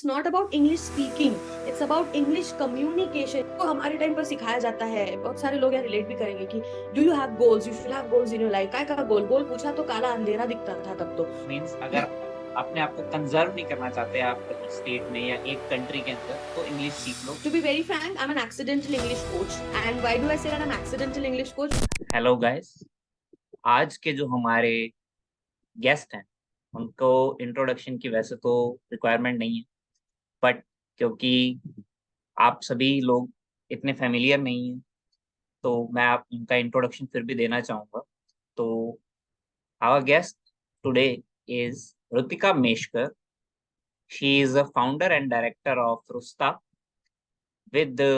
It's not about English speaking, it's about English communication. तो हमारे time पर सिखाया जाता है, बहुत सारे लोग यहाँ रिलेट भी करेंगे कि do you have goals, you should have goals in your life. काय का गोल? गोल पूछा तो काला अंधेरा दिखता था तब तो। मीन्स अगर अपने आप को कंजर्व नहीं करना चाहते आप कहीं स्टेट में या एक कंट्री के अंदर, तो इंग्लिश सीख लो। To be very frank, I'm an accidental English coach. And why do I say that I'm an accidental English coach? Hello guys, आज के जो हमारे गेस्ट हैं उनको इंट्रोडक्शन की वैसे तो रिक्वायरमेंट नहीं है, बट क्योंकि आप सभी लोग इतने फेमिलियर नहीं हैं, तो मैं आप उनका इंट्रोडक्शन फिर भी देना चाहूँगा। तो our guest today is Rutika Meshkar. She is a founder and director of Rusta with the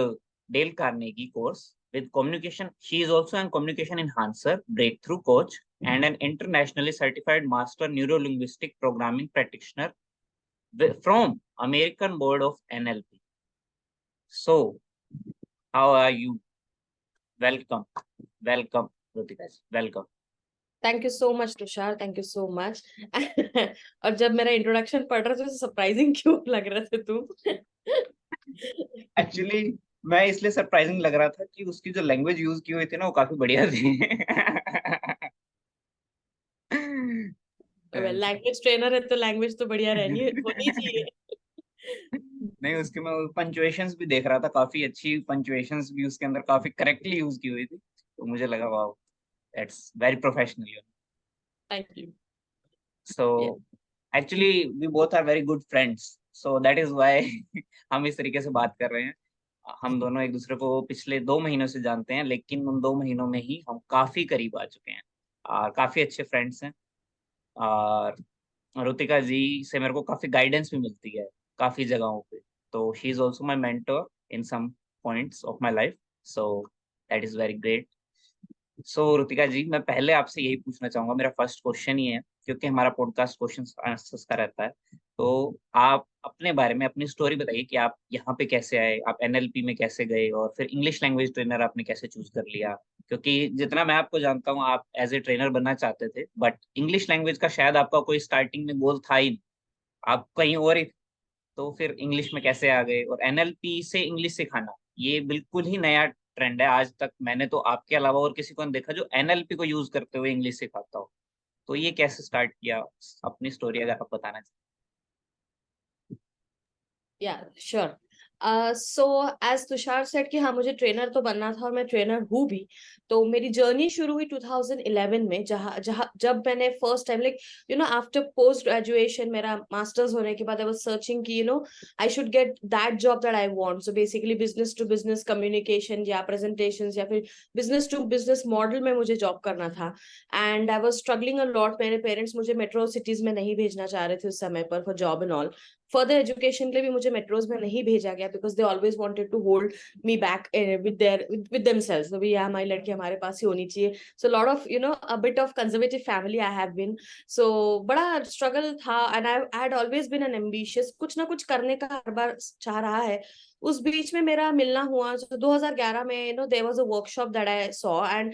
Dale Carnegie course with communication. She is also an communication enhancer, breakthrough coach, and an internationally certified master neurolinguistic programming practitioner from American Board of NLP. So, how are you? Welcome, welcome, Rutika. Welcome. Thank you so much Tushar, thank you so much. और जब मेरा introduction पढ़ रहे थे तो surprising क्यों लग रहे थे तुम? एक्चुअली मैं इसलिए सरप्राइजिंग लग रहा था कि उसकी जो लैंग्वेज यूज की हुई थी ना वो काफी बढ़िया थी। लैंग्वेज ट्रेनर है तो लैंग्वेज तो बढ़िया रहनी होनी चाहिए। नहीं, उसके मैं पंचुएशंस भी देख रहा था, काफी अच्छी पंचुएशंस भी उसके अंदर काफी करेक्टली यूज की हुई थी, तो मुझे लगा वाह, that's very professional you. Thank you. So actually we both are very good friends, so that is why हम इस तरीके से बात कर रहे हैं। हम दोनों एक दूसरे को पिछले 2 महीनों से जानते हैं, लेकिन उन 2 महीनों में ही हम काफी करीब आ चुके हैं और काफी अच्छे फ्रेंड्स हैं। और रुतिका जी से मेरे को काफी गाइडेंस भी मिलती है काफी जगहों पे, तो she is also my mentor in some points of my life. So that is very great. So Rutika ji, मैं पहले आपसे यही पूछना चाहूंगा, मेरा फर्स्ट क्वेश्चन ही है क्योंकि हमारा पॉडकास्ट क्वेश्चन आंसर्स का रहता है। तो आप अपने बारे में अपनी स्टोरी बताइए कि आप यहाँ पे कैसे आए, आप एनएलपी में कैसे गए, और फिर इंग्लिश लैंग्वेज ट्रेनर आपने कैसे चूज कर लिया। क्योंकि जितना मैं आपको जानता हूँ, आप एज ए ट्रेनर बनना चाहते थे, बट इंग्लिश लैंग्वेज का शायद आपका कोई स्टार्टिंग में गोल था ही नहीं, आप कहीं और ही थे। तो फिर इंग्लिश में कैसे आ गए, और एनएलपी से इंग्लिश सिखाना ये बिल्कुल ही नया ट्रेंड है। आज तक मैंने तो आपके अलावा और किसी को नहीं देखा जो एनएलपी को यूज करते हुए इंग्लिश सिखाता हो। तो ये कैसे स्टार्ट किया, अपनी स्टोरी अगर आप बताना या sure. So as Tushar said कि हाँ मुझे ट्रेनर तो बनना था और मैं ट्रेनर हूँ भी। तो मेरी जर्नी शुरू हुई 2011 में, जहाँ जहाँ जब मैंने first time like after post graduation मेरा मास्टर्स होने के बाद आई वाज सर्चिंग कि I should get that job that I want. So basically business to business communication या प्रेजेंटेशन या फिर बिजनेस टू बिजनेस मॉडल में मुझे जॉब करना था। And I was struggling a lot. मेरे पेरेंट्स मुझे मेट्रो सिटीज में नहीं भेजना चाह रहे थे उस समय पर for job and all. Further education के लिए भी मुझे मेट्रोज में नहीं भेजा गया because they always wanted to hold me back with themselves. तो भैया हमारी लड़की हमारे पास ही होनी चाहिए। So lot of a bit of conservative family I have been. सो बड़ा स्ट्रगल था and I had always been an ambitious, कुछ ना कुछ करने का हर बार चाह रहा है। उस बीच में मेरा मिलना हुआ। so 2011 में there was a workshop that I saw and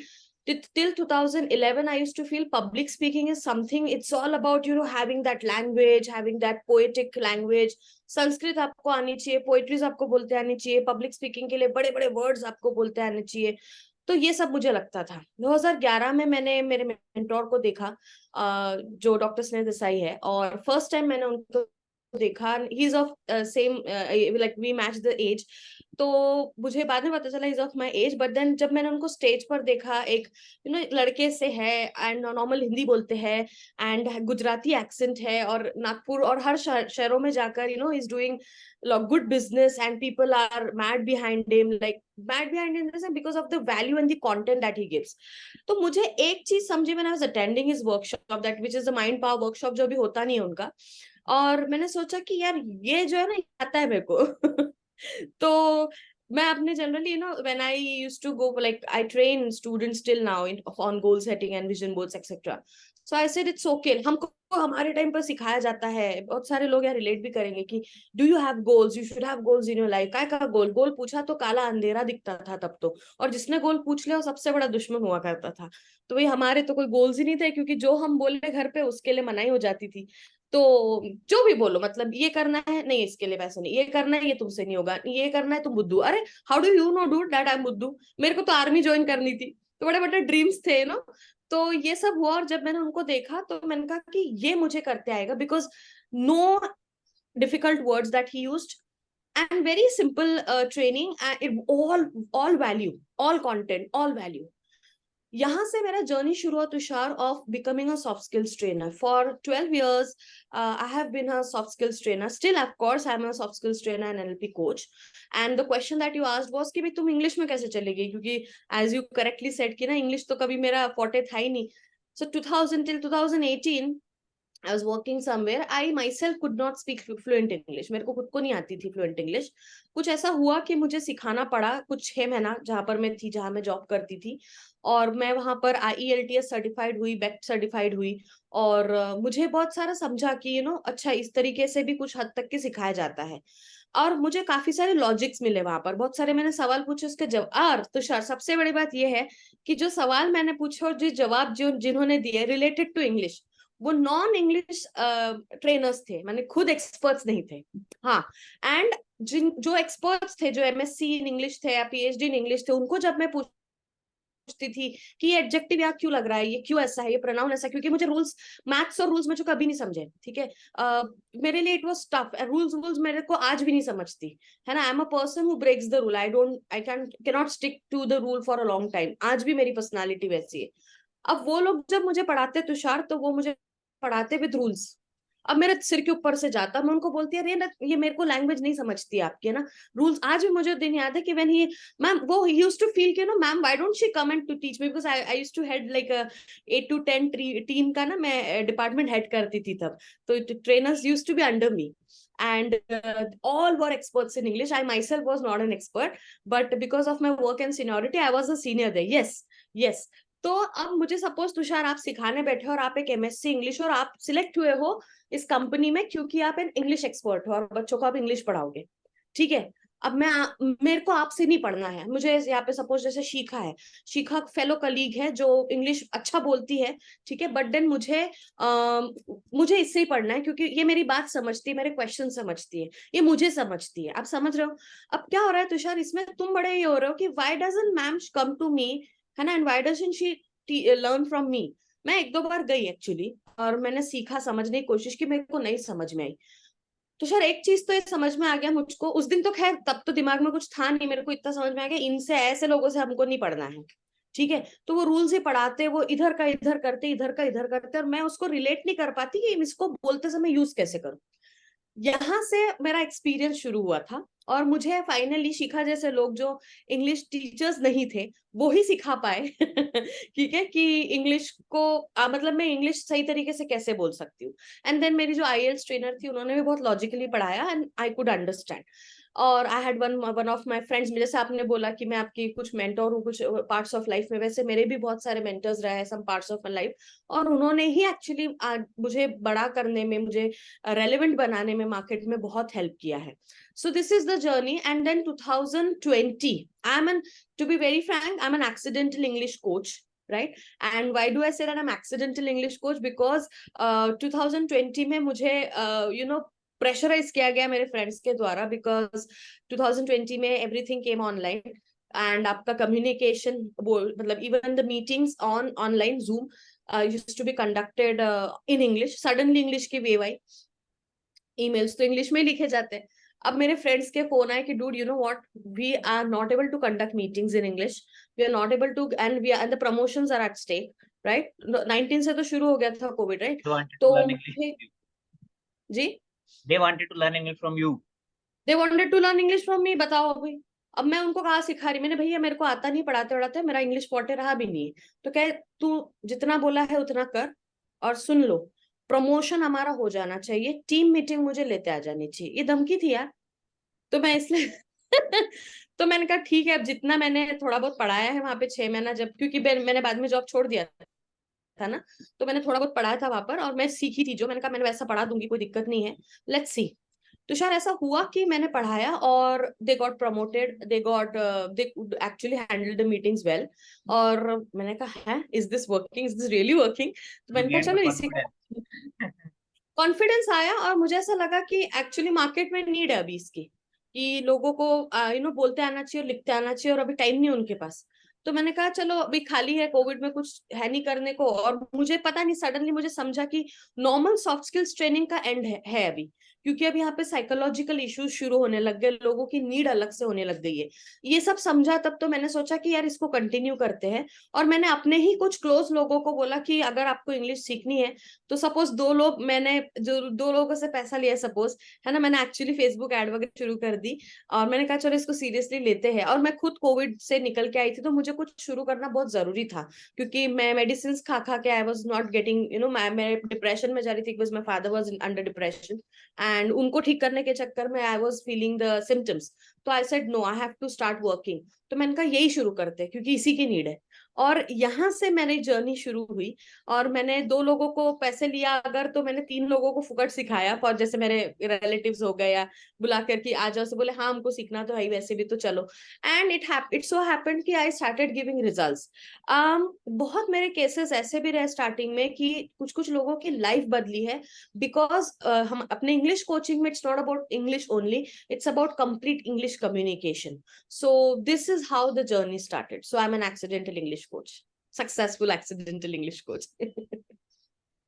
till 2011 I used to feel public speaking is something, it's all about having that language, having that poetic language. Sanskrit आपको आनी चाहिए, पोइट्रीज आपको बोलते आनी चाहिए, पब्लिक स्पीकिंग के लिए बड़े बड़े वर्ड्स आपको बोलते आने चाहिए। तो ये सब मुझे लगता था। 2011 में मैंने मेरे मेंटोर को देखा, जो डॉक्टर स्नेह देसाई है, और फर्स्ट टाइम मैंने उनको देखा। He is of same, like we match the age. तो मुझे बाद में पता चला is of my age, but then जब मैंने उनको स्टेज पर देखा, एक लड़के से है एंड नॉर्मल हिंदी बोलते हैं एंड गुजराती एक्सेंट है, और नागपुर और हर शहरों में जाकर is doing good business and people are mad behind him, like mad behind him because of the value and the content that he gives. तो मुझे एक चीज समझी when I was attending his workshop, that which is the mind power workshop, जो अभी होता नहीं है उनका। और मैंने सोचा कि यार ये जो है ना, ये आता है मेरे को। तो मैं अपने generally when I used to go, like I train students till now in on goal setting and vision boards etcetera. So I said it's okay. हमको हमारे टाइम पर सिखाया जाता है, बहुत सारे लोग यहाँ रिलेट भी करेंगे कि do you have goals, you should have goals in your life. काय का गोल? गोल पूछा तो काला अंधेरा दिखता था तब तो। और जिसने गोल पूछ लिया वो सबसे बड़ा दुश्मन हुआ करता था। तो भाई हमारे तो कोई गोल्स ही नहीं थे, क्योंकि जो हम बोले घर पे उसके लिए मनाही हो जाती थी। तो जो भी बोलो, मतलब ये करना है नहीं, इसके लिए पैसे नहीं, ये करना है ये तुमसे नहीं होगा, ये करना है तुम बुद्धू, अरे how do you know do that I am बुद्धू, मेरे को तो आर्मी ज्वाइन करनी थी, तो बड़े बड़े ड्रीम्स थे ना। तो ये सब हुआ, और जब मैंने उनको देखा तो मैंने कहा कि ये मुझे करते आएगा, because no difficult words that he used, and very simple training, and it all value, all content, all value. यहाँ से मेरा जर्नी शुरू हुआ Tushar of becoming a soft skills trainer for 12 years. I have been a soft skills trainer, still of course I am a soft skills trainer and NLP coach. And the question that you asked was कि भाई तुम English में कैसे चली गई, क्योंकि as you correctly said कि ना इंग्लिश तो कभी मेरा forte था ही नहीं. So 2000 till 2018 I was working somewhere. I myself could not speak fluent English. मेरे को खुद को नहीं आती थी fluent English. कुछ ऐसा हुआ कि मुझे सिखाना पड़ा कुछ 6 महीना, जहां पर मैं थी, जहां मैं जॉब करती थी, और मैं वहां पर IELTS सर्टिफाइड हुई, बेक्ट सर्टिफाइड हुई, और मुझे बहुत सारा समझा कि अच्छा इस तरीके से भी कुछ हद तक के सिखाया जाता है, और मुझे काफी सारे लॉजिक्स मिले वहां पर, बहुत सारे मैंने सवाल पूछे, उसके जवाब, तो सबसे बड़ी बात यह है कि जो सवाल मैंने पूछे और जो जवाब जो जिन्होंने दिए रिलेटेड टू इंग्लिश, वो नॉन इंग्लिश ट्रेनर्स थे, मैंने खुद एक्सपर्ट्स नहीं थे. हाँ. एंड जो एक्सपर्ट्स थे, जो MSc इन इंग्लिश थे या PhD इन इंग्लिश थे, उनको जब मैं पूछती थी कि ये एडजेक्टिव यहाँ क्यों लग रहा है, ये क्यों ऐसा है, ये प्रोनाउन ऐसा, क्योंकि मुझे रूल्स, मैथ्स और रूल्स मुझे कभी नहीं समझे, ठीक है. मेरे लिए इट वाज टफ, रूल्स मेरे को आज भी नहीं समझती है ना. I am a person who breaks the rule, I can not stick to the rule for a long time, आज भी मेरी पर्सनालिटी वैसी है. अब वो लोग जब मुझे पढ़ाते तुषार, तो वो मुझे पढ़ाते विद रूल्स, अब मेरे सिर के ऊपर से जाता, मैं उनको बोलती है, अरे ये मेरे को लैंग्वेज नहीं समझती आपकी, है ना, रूल्स. आज भी मुझे दिन याद है कि व्हेन ही मैम, वो ही यूज्ड टू फील कि ma'am why don't she come and to teach me, because I used to head like 8 to 10 team का ना, मैं डिपार्टमेंट हेड करती थी तब, तो trainers used to be under me, and all were experts in English. I myself was not an expert, but because of my work and seniority, I was a senior there. Yes. तो अब मुझे suppose Tushar आप सिखाने बैठे हो, और आप एक MSc इंग्लिश, और आप सिलेक्ट हुए हो इस कंपनी में क्योंकि आप एन इंग्लिश एक्सपर्ट हो और बच्चों को आप इंग्लिश पढ़ाओगे, ठीक है. अब मेरे को आपसे नहीं पढ़ना है, मुझे यहाँ पे सपोज जैसे शिखा फेलो कलीग है जो इंग्लिश अच्छा बोलती है, ठीक है, बट देन मुझे इससे ही पढ़ना है, क्योंकि ये मेरी बात समझती है, मेरे क्वेश्चन समझती है, ये मुझे समझती है. आप समझ रहे हो. अब क्या हो रहा है तुषार, इसमें तुम बड़े ये हो रहे हो कि why doesn't ma'am come to me, है ना, and why doesn't she learn from me. मैं 1-2 बार गई एक्चुअली, और मैंने सीखा, समझने की कोशिश की, मेरे को नहीं समझ में आई. तो सर एक चीज तो ये समझ में आ गया मुझको उस दिन, तो खैर तब तो दिमाग में कुछ था नहीं, मेरे को इतना समझ में आ गया, इनसे, ऐसे लोगों से हमको नहीं पढ़ना है, ठीक है. तो वो रूल्स ही पढ़ाते, वो इधर का इधर करते, इधर का इधर करते, और मैं उसको रिलेट नहीं कर पाती कि इसको बोलते समय यूज कैसे करूं. यहाँ से मेरा एक्सपीरियंस शुरू हुआ था, और मुझे फाइनली शिखा जैसे लोग जो इंग्लिश टीचर्स नहीं थे, वो ही सिखा पाए ठीक है, कि इंग्लिश को मतलब मैं इंग्लिश सही तरीके से कैसे बोल सकती हूँ. एंड देन मेरी जो IELTS ट्रेनर थी, उन्होंने भी बहुत लॉजिकली पढ़ाया, एंड आई कुड अंडरस्टैंड. और I had one of my friends, जैसे आपने बोला कि मैं आपकी कुछ मेंटोर हूँ कुछ पार्ट्स ऑफ लाइफ में, वैसे मेरे भी बहुत सारे मेंटर्स रहे हैं some parts of my life, और उन्होंने ही एक्चुअली मुझे बड़ा करने में, मुझे रेलेवेंट बनाने में मार्केट में बहुत हेल्प किया है. So this is the journey. And then 2020 I am an, to be very frank, I am an accidental English coach, right? And why do I say that I'm accidental English coach? Because 2020 में मुझे pressurise किया गया मेरे friends के द्वारा, because 2020 में everything came online, and आपका communication, मतलब even the meetings online zoom used to be conducted in English. Suddenly English की वेव आई, ईमेल्स तो इंग्लिश में लिखे जाते हैं. अब मेरे फ्रेंड्स के फोन आए कि dude you know what, we are not able to conduct meetings in English, we are not able to, and the promotions are at stake, right. 19 से तो शुरू हो गया था कोविड, राइट. तो जी, they wanted to learn English from you. They wanted to learn English from me. बताओ अभी, अब मैं उनको कहाँ सिखा रही, मैंने भैया मेरे को आता नहीं पढ़ाते पढ़ाते, मेरा इंग्लिश पॉटे रहा भी नहीं है. तो कहे तू जितना बोला है उतना कर, और सुन लो, प्रमोशन हमारा हो जाना चाहिए, टीम मीटिंग मुझे लेते आ जानी चाहिए. ये धमकी थी यार. तो मैं इसलिए तो मैंने कहा ठीक है, अब जितना मैंने थोड़ा बहुत पढ़ाया है वहां पे 6 महीना, जब क्योंकि मैंने बाद में जॉब छोड़ दिया था ना, तो मैंने थोड़ा बहुत पढ़ाया था वहां पर, और मैं सीखी थी जो, मैंने कहा मैंने वैसा पढ़ा दूंगी, कोई दिक्कत नहीं है, लेट्स सी. तुषार ऐसा हुआ कि मैंने पढ़ाया, और they got promoted, they actually handle the meetings well. और मैंने कहा है, is this working, is this really working. तो मैंने कहा चलो इसी को कॉन्फिडेंस आया और मुझे ऐसा लगा कि एक्चुअली मार्केट में नीड है अभी इसकी, कि लोगों को बोलते आना चाहिए और लिखते आना चाहिए, और अभी टाइम नहीं है उनके पास। तो मैंने कहा चलो अभी खाली है, कोविड में कुछ है नहीं करने को, और मुझे पता नहीं सडनली मुझे समझा कि नॉर्मल सॉफ्ट स्किल्स ट्रेनिंग का एंड है अभी, क्योंकि अब यहाँ पे साइकोलॉजिकल इश्यूज शुरू होने लग गए, लोगों की नीड अलग से होने लग गई है। ये सब समझा तब तो मैंने सोचा कि यार इसको कंटिन्यू करते हैं। और मैंने अपने ही कुछ क्लोज लोगों को बोला कि अगर आपको इंग्लिश सीखनी है तो सपोज दो लोग, मैंने जो दो लोगों से पैसा लिया सपोज, है ना, मैंने एक्चुअली फेसबुक एड वगैरह शुरू कर दी, और मैंने कहा चलो इसको सीरियसली लेते हैं। और मैं खुद कोविड से निकल के आई थी, तो मुझे कुछ शुरू करना बहुत जरूरी था, क्योंकि मैं मेडिसिन खा खा के आई वाज नॉट गेटिंग मैं डिप्रेशन में जा रही थी, because my father was under depression, and उनको ठीक करने के चक्कर में I was feeling the symptoms. तो I said no, I have to start working. तो मैंने कहा यही शुरू करते हैं, क्योंकि इसी की नीड है। और यहाँ से मेरी जर्नी शुरू हुई, और मैंने दो लोगों को पैसे लिया अगर, तो मैंने तीन लोगों को फुकट सिखाया, और जैसे मेरे रिलेटिव्स हो गए, या बुला करके आ जाओ, से बोले हाँ हमको सीखना तो है ही वैसे भी, तो चलो। एंड इट सो हैपेंड कि आई स्टार्टेड गिविंग रिजल्ट्स। बहुत मेरे केसेस ऐसे भी रहे स्टार्टिंग में कि कुछ कुछ लोगों की लाइफ बदली है, बिकॉज हम अपने इंग्लिश कोचिंग में it's not about English only, it's about complete English communication. So this is how the journey started. So I'm an accidental English coach, successful accidental English coach.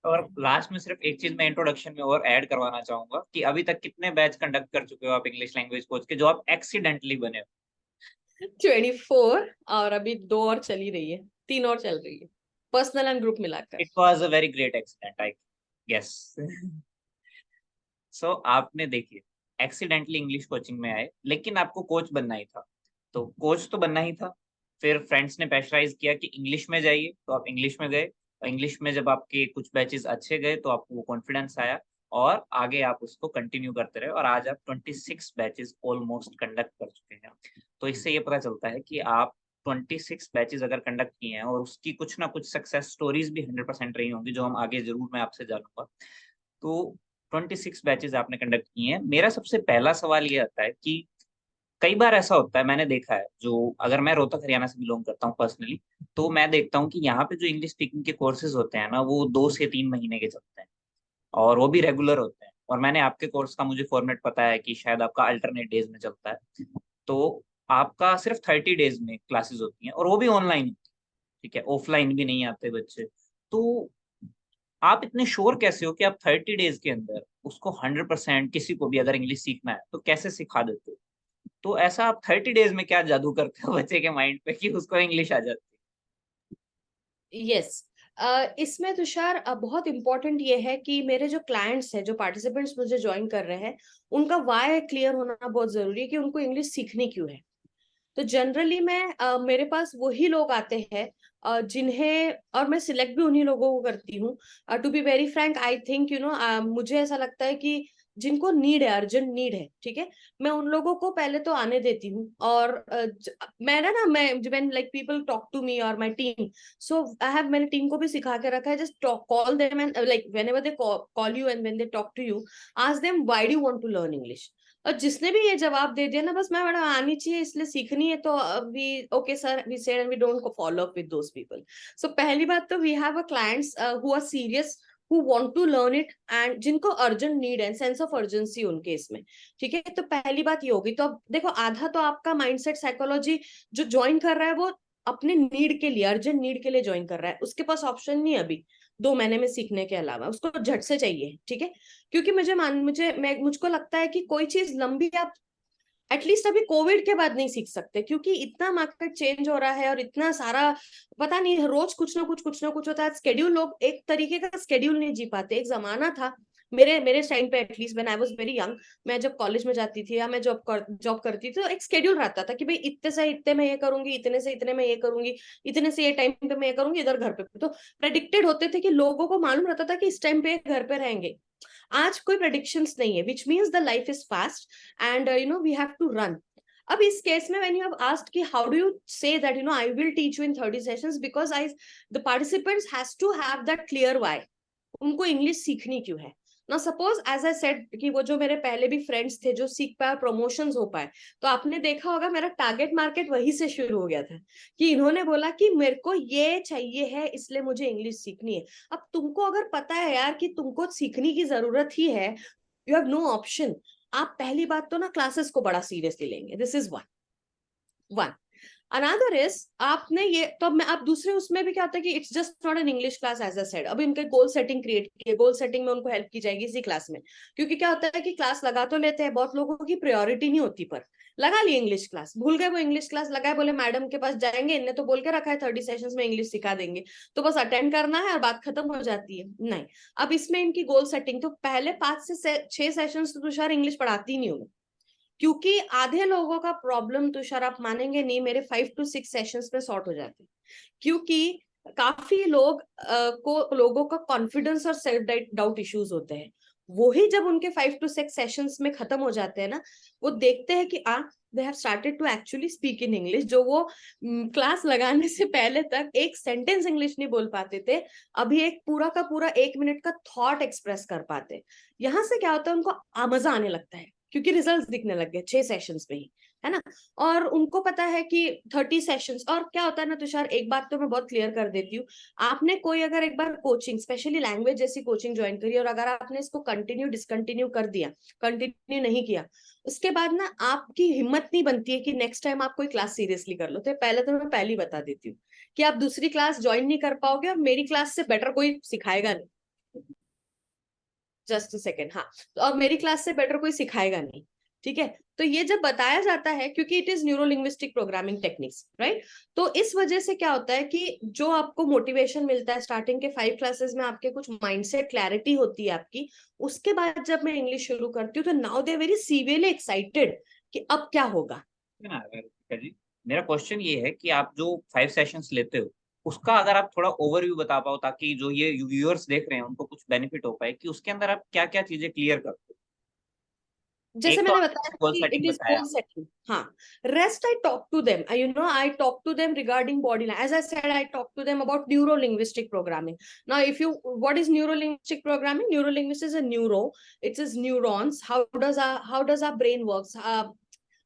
और last में सिर्फ एक चीज मैं introduction में और add करवाना चाहूंगा कि अभी तक कितने बैच कंडक्ट कर चुके हो आप इंग्लिश लैंग्वेज कोच के, जो आप एक्सीडेंटली बने हो? 24, और अभी दो और चली रही है, तीन और चल रही है, पर्सनल एंड ग्रुप मिलाकर। It was a very great accident, I guess. So आपने देखिए एक्सीडेंटली इंग्लिश कोचिंग में आए, लेकिन आपको कोच बनना ही था, तो कोच तो बनना ही था। फिर फ्रेंड्स ने प्रेशराइज किया कि इंग्लिश में जाइए, तो आप इंग्लिश में गए, और इंग्लिश में जब आपके कुछ बैचेस अच्छे गए तो आपको वो कॉन्फिडेंस आया, और आगे आप उसको कंटिन्यू करते रहे, और आज आप 26 बैचेस ऑलमोस्ट कंडक्ट कर चुके हैं। तो इससे ये पता चलता है कि आप 26 बैचेस अगर कंडक्ट किए हैं, और उसकी कुछ ना कुछ सक्सेस स्टोरीज भी 100% रही होंगी, जो हम आगे जरूर मैं आपसे जानूंगा। तो 26 बैचेस आपने कंडक्ट किए हैं। मेरा सबसे पहला सवाल ये आता है कि कई बार ऐसा होता है, मैंने देखा है, जो अगर मैं रोहतक हरियाणा से बिलोंग करता हूँ पर्सनली, तो मैं देखता हूँ कि यहाँ पे जो इंग्लिश स्पीकिंग के कोर्सेज होते हैं ना, वो 2 से 3 महीने के चलते हैं, और वो भी रेगुलर होते हैं। और मैंने आपके कोर्स का मुझे फॉर्मेट पता है कि शायद आपका अल्टरनेट डेज में चलता है, तो आपका सिर्फ 30 डेज में क्लासेस होती हैं, और वो भी ऑनलाइन, ठीक है, ऑफलाइन भी नहीं आते बच्चे। तो आप इतने श्योर कैसे हो कि आप 30 डेज के अंदर उसको 100%, किसी को भी अगर इंग्लिश सीखना है तो कैसे सिखा देते हो? तो ऐसा आप 30 डेज में क्या जादू करते हो बच्चे के माइंड पे कि उसको इंग्लिश आ जाती यस, इसमें तुषार बहुत इंपॉर्टेंट ये है कि मेरे जो क्लाइंट्स हैं, जो पार्टिसिपेंट्स मुझे ज्वाइन कर रहे हैं, उनका वाई क्लियर होना बहुत जरूरी है, कि उनको इंग्लिश सीखनी क्यों है। तो जनरली मैं मेरे पास वही लोग आते हैं जिन्हें, और मैं सिलेक्ट भी उन्हीं लोगों को करती हूँ। To be very frank, I think मुझे ऐसा लगता है कि जिनको नीड है, अर्जेंट नीड है, ठीक है, मैं उन लोगों को पहले तो आने देती हूँ। और मैं ना मैं when like people talk to me और my team, so I have, मैंने टीम को भी सिखा के रखा है, just talk, call them, and like whenever they call you and when they talk to you, ask them why do you want to learn English. और जिसने भी ये जवाब दे दिया ना, बस मैं, मैडम आनी चाहिए इसलिए सीखनी है, तो we okay sir, we said and we don't follow up with those people. So पहली बात तो we have a clients who are serious, who want to learn it, and जिनको अर्जेंट नीड है, सेंस ऑफ अर्जेंसी उनके इसमें, ठीक है। तो पहली बात ये होगी। तो अब देखो, आधा तो आपका माइंडसेट साइकोलॉजी, जो ज्वाइन कर रहा है वो अपने नीड के लिए, अर्जेंट नीड के लिए ज्वाइन कर रहा है, उसके पास ऑप्शन नहीं है अभी 2 महीने में सीखने के अलावा, उसको झट से चाहिए, ठीक है। क्योंकि मुझको लगता है कि कोई चीज लंबी आप एटलीस्ट अभी कोविड के बाद नहीं सीख सकते, क्योंकि इतना मार्केट चेंज हो रहा है, और इतना सारा, पता नहीं, रोज कुछ ना कुछ होता है स्केड्यूल, लोग एक तरीके का स्केड्यूल नहीं जी पाते। एक जमाना था मेरे मेरे टाइम पे, at least when I was very young, मैं जब कॉलेज में जाती थी या मैं जॉब करती थी, तो एक स्केड्यूल रहता था कि भाई इतने से इतने में ये करूंगी, इतने से इतने में ये करूंगी, इतने से ये टाइम पे मैं ये करूंगी, इधर घर पे। तो प्रेडिक्टेड होते थे, कि लोगों को मालूम रहता था कि इस टाइम पे घर पे रहेंगे। आज कोई प्रेडिक्शंस नहीं है, which means the life is fast, and we have to run. अब इस केस में व्हेन यू हैव आस्क्ड कि how do you say that I will teach you in 30 sessions, because I the participants has to have that clear why उनको English सीखनी क्यों है। ना suppose as I said कि वो जो मेरे पहले भी फ्रेंड्स थे जो सीख पाए, प्रमोशंस हो पाए, तो आपने देखा होगा मेरा टारगेट मार्केट वहीं से शुरू हो गया था कि इन्होंने बोला कि मेरे को ये चाहिए है इसलिए मुझे इंग्लिश सीखनी है। अब तुमको अगर पता है यार कि तुमको सीखने की जरूरत ही है, यू हैव नो ऑप्शन, आप पहली बात तो ना क्लासेस को बड़ा सीरियसली लेंगे, this is one one. Another is आपने ये तो मैं आप दूसरे उसमें भी क्या होता है कि it's just not an English class as a said. अब इनके गोल सेटिंग क्रिएट की, गोल सेटिंग में उनको हेल्प की जाएगी इसी क्लास में, क्योंकि क्या होता है कि क्लास लगा तो लेते हैं, बहुत लोगों की प्रायोरिटी नहीं होती, पर लगा ली इंग्लिश क्लास, भूल गए वो इंग्लिश क्लास लगाए, बोले मैडम के पास जाएंगे, इनने तो बोल के रखा है 30 सेशंस में इंग्लिश सिखा देंगे, तो बस अटेंड करना है और बात खत्म हो जाती है। नहीं, अब इसमें इनकी गोल सेटिंग, तो पहले 5 से 6 सेशंस तो तुषार इंग्लिश पढ़ाती नहीं हूँ, क्योंकि आधे लोगों का प्रॉब्लम तुषार आप मानेंगे नहीं, मेरे 5 to 6 सेशंस में सॉर्ट हो जाते हैं, क्योंकि काफी लोगों का कॉन्फिडेंस और सेल्फ डाउट इश्यूज होते हैं। वो ही जब उनके 5 to 6 सेशंस में खत्म हो जाते हैं ना, वो देखते हैं कि they have started to actually speak in English, जो वो क्लास लगाने से पहले तक एक सेंटेंस इंग्लिश नहीं बोल पाते थे, अभी एक पूरा का पूरा 1 मिनट का थॉट एक्सप्रेस कर पाते। यहाँ से क्या होता है, उनको मजा आने लगता है, क्योंकि रिजल्ट्स दिखने लग गए 6 सेशंस में ही, है ना। और उनको पता है कि 30 सेशंस, और क्या होता है ना तुषार, एक बात तो मैं बहुत क्लियर कर देती हूँ, आपने कोई अगर एक बार कोचिंग, स्पेशली लैंग्वेज जैसी कोचिंग ज्वाइन करी, और अगर आपने इसको कंटिन्यू डिसकंटिन्यू कर दिया, कंटिन्यू नहीं किया, उसके बाद ना आपकी हिम्मत नहीं बनती है कि नेक्स्ट टाइम आप कोई क्लास सीरियसली कर लो। तो पहले तो मैं पहले ही बता देती हूँ कि आप दूसरी क्लास ज्वाइन नहीं कर पाओगे, और मेरी क्लास से बेटर कोई सिखाएगा नहीं। जस्ट सेकेंड, हाँ, तो अब मेरी क्लास से बेटर कोई सिखाएगा नहीं, ठीक है। तो ये जब बताया जाता है, क्योंकि it is neuro linguistic programming techniques, right, तो इस वजह से क्या होता है कि जो आपको मोटिवेशन मिलता है स्टार्टिंग के 5 क्लासेस में, आपके कुछ माइंडसेट क्लैरिटी होती है आपकी, उसके बाद जब मैं इंग्लिश शुरू करती हूँ तो now they very severely excited कि अब क्या होगा। है ना रितिका जी, मेरा क्वेश्चन ये है कि आप जो 5 सेशंस लेते हो उसका अगर आप थोड़ा ओवरव्यू बता पाओ, ताकि जो ये व्यूअर्स देख रहे हैं उनको कुछ बेनिफिट हो पाए कि उसके अंदर आप क्या क्या चीजें क्लियर करते हो। जैसे एक तो मैंने आपने बताया जैसे गोल कि इट सेटिंग इज बताया। गोल सेटिंग, हाँ, rest I talk to them, I talk to them regarding body language, as I said I talk to them about neuro linguistic programming. Now if you, what is neuro linguistic programming? Neuro linguistic is a neuro, it is neurons, how does our brain works,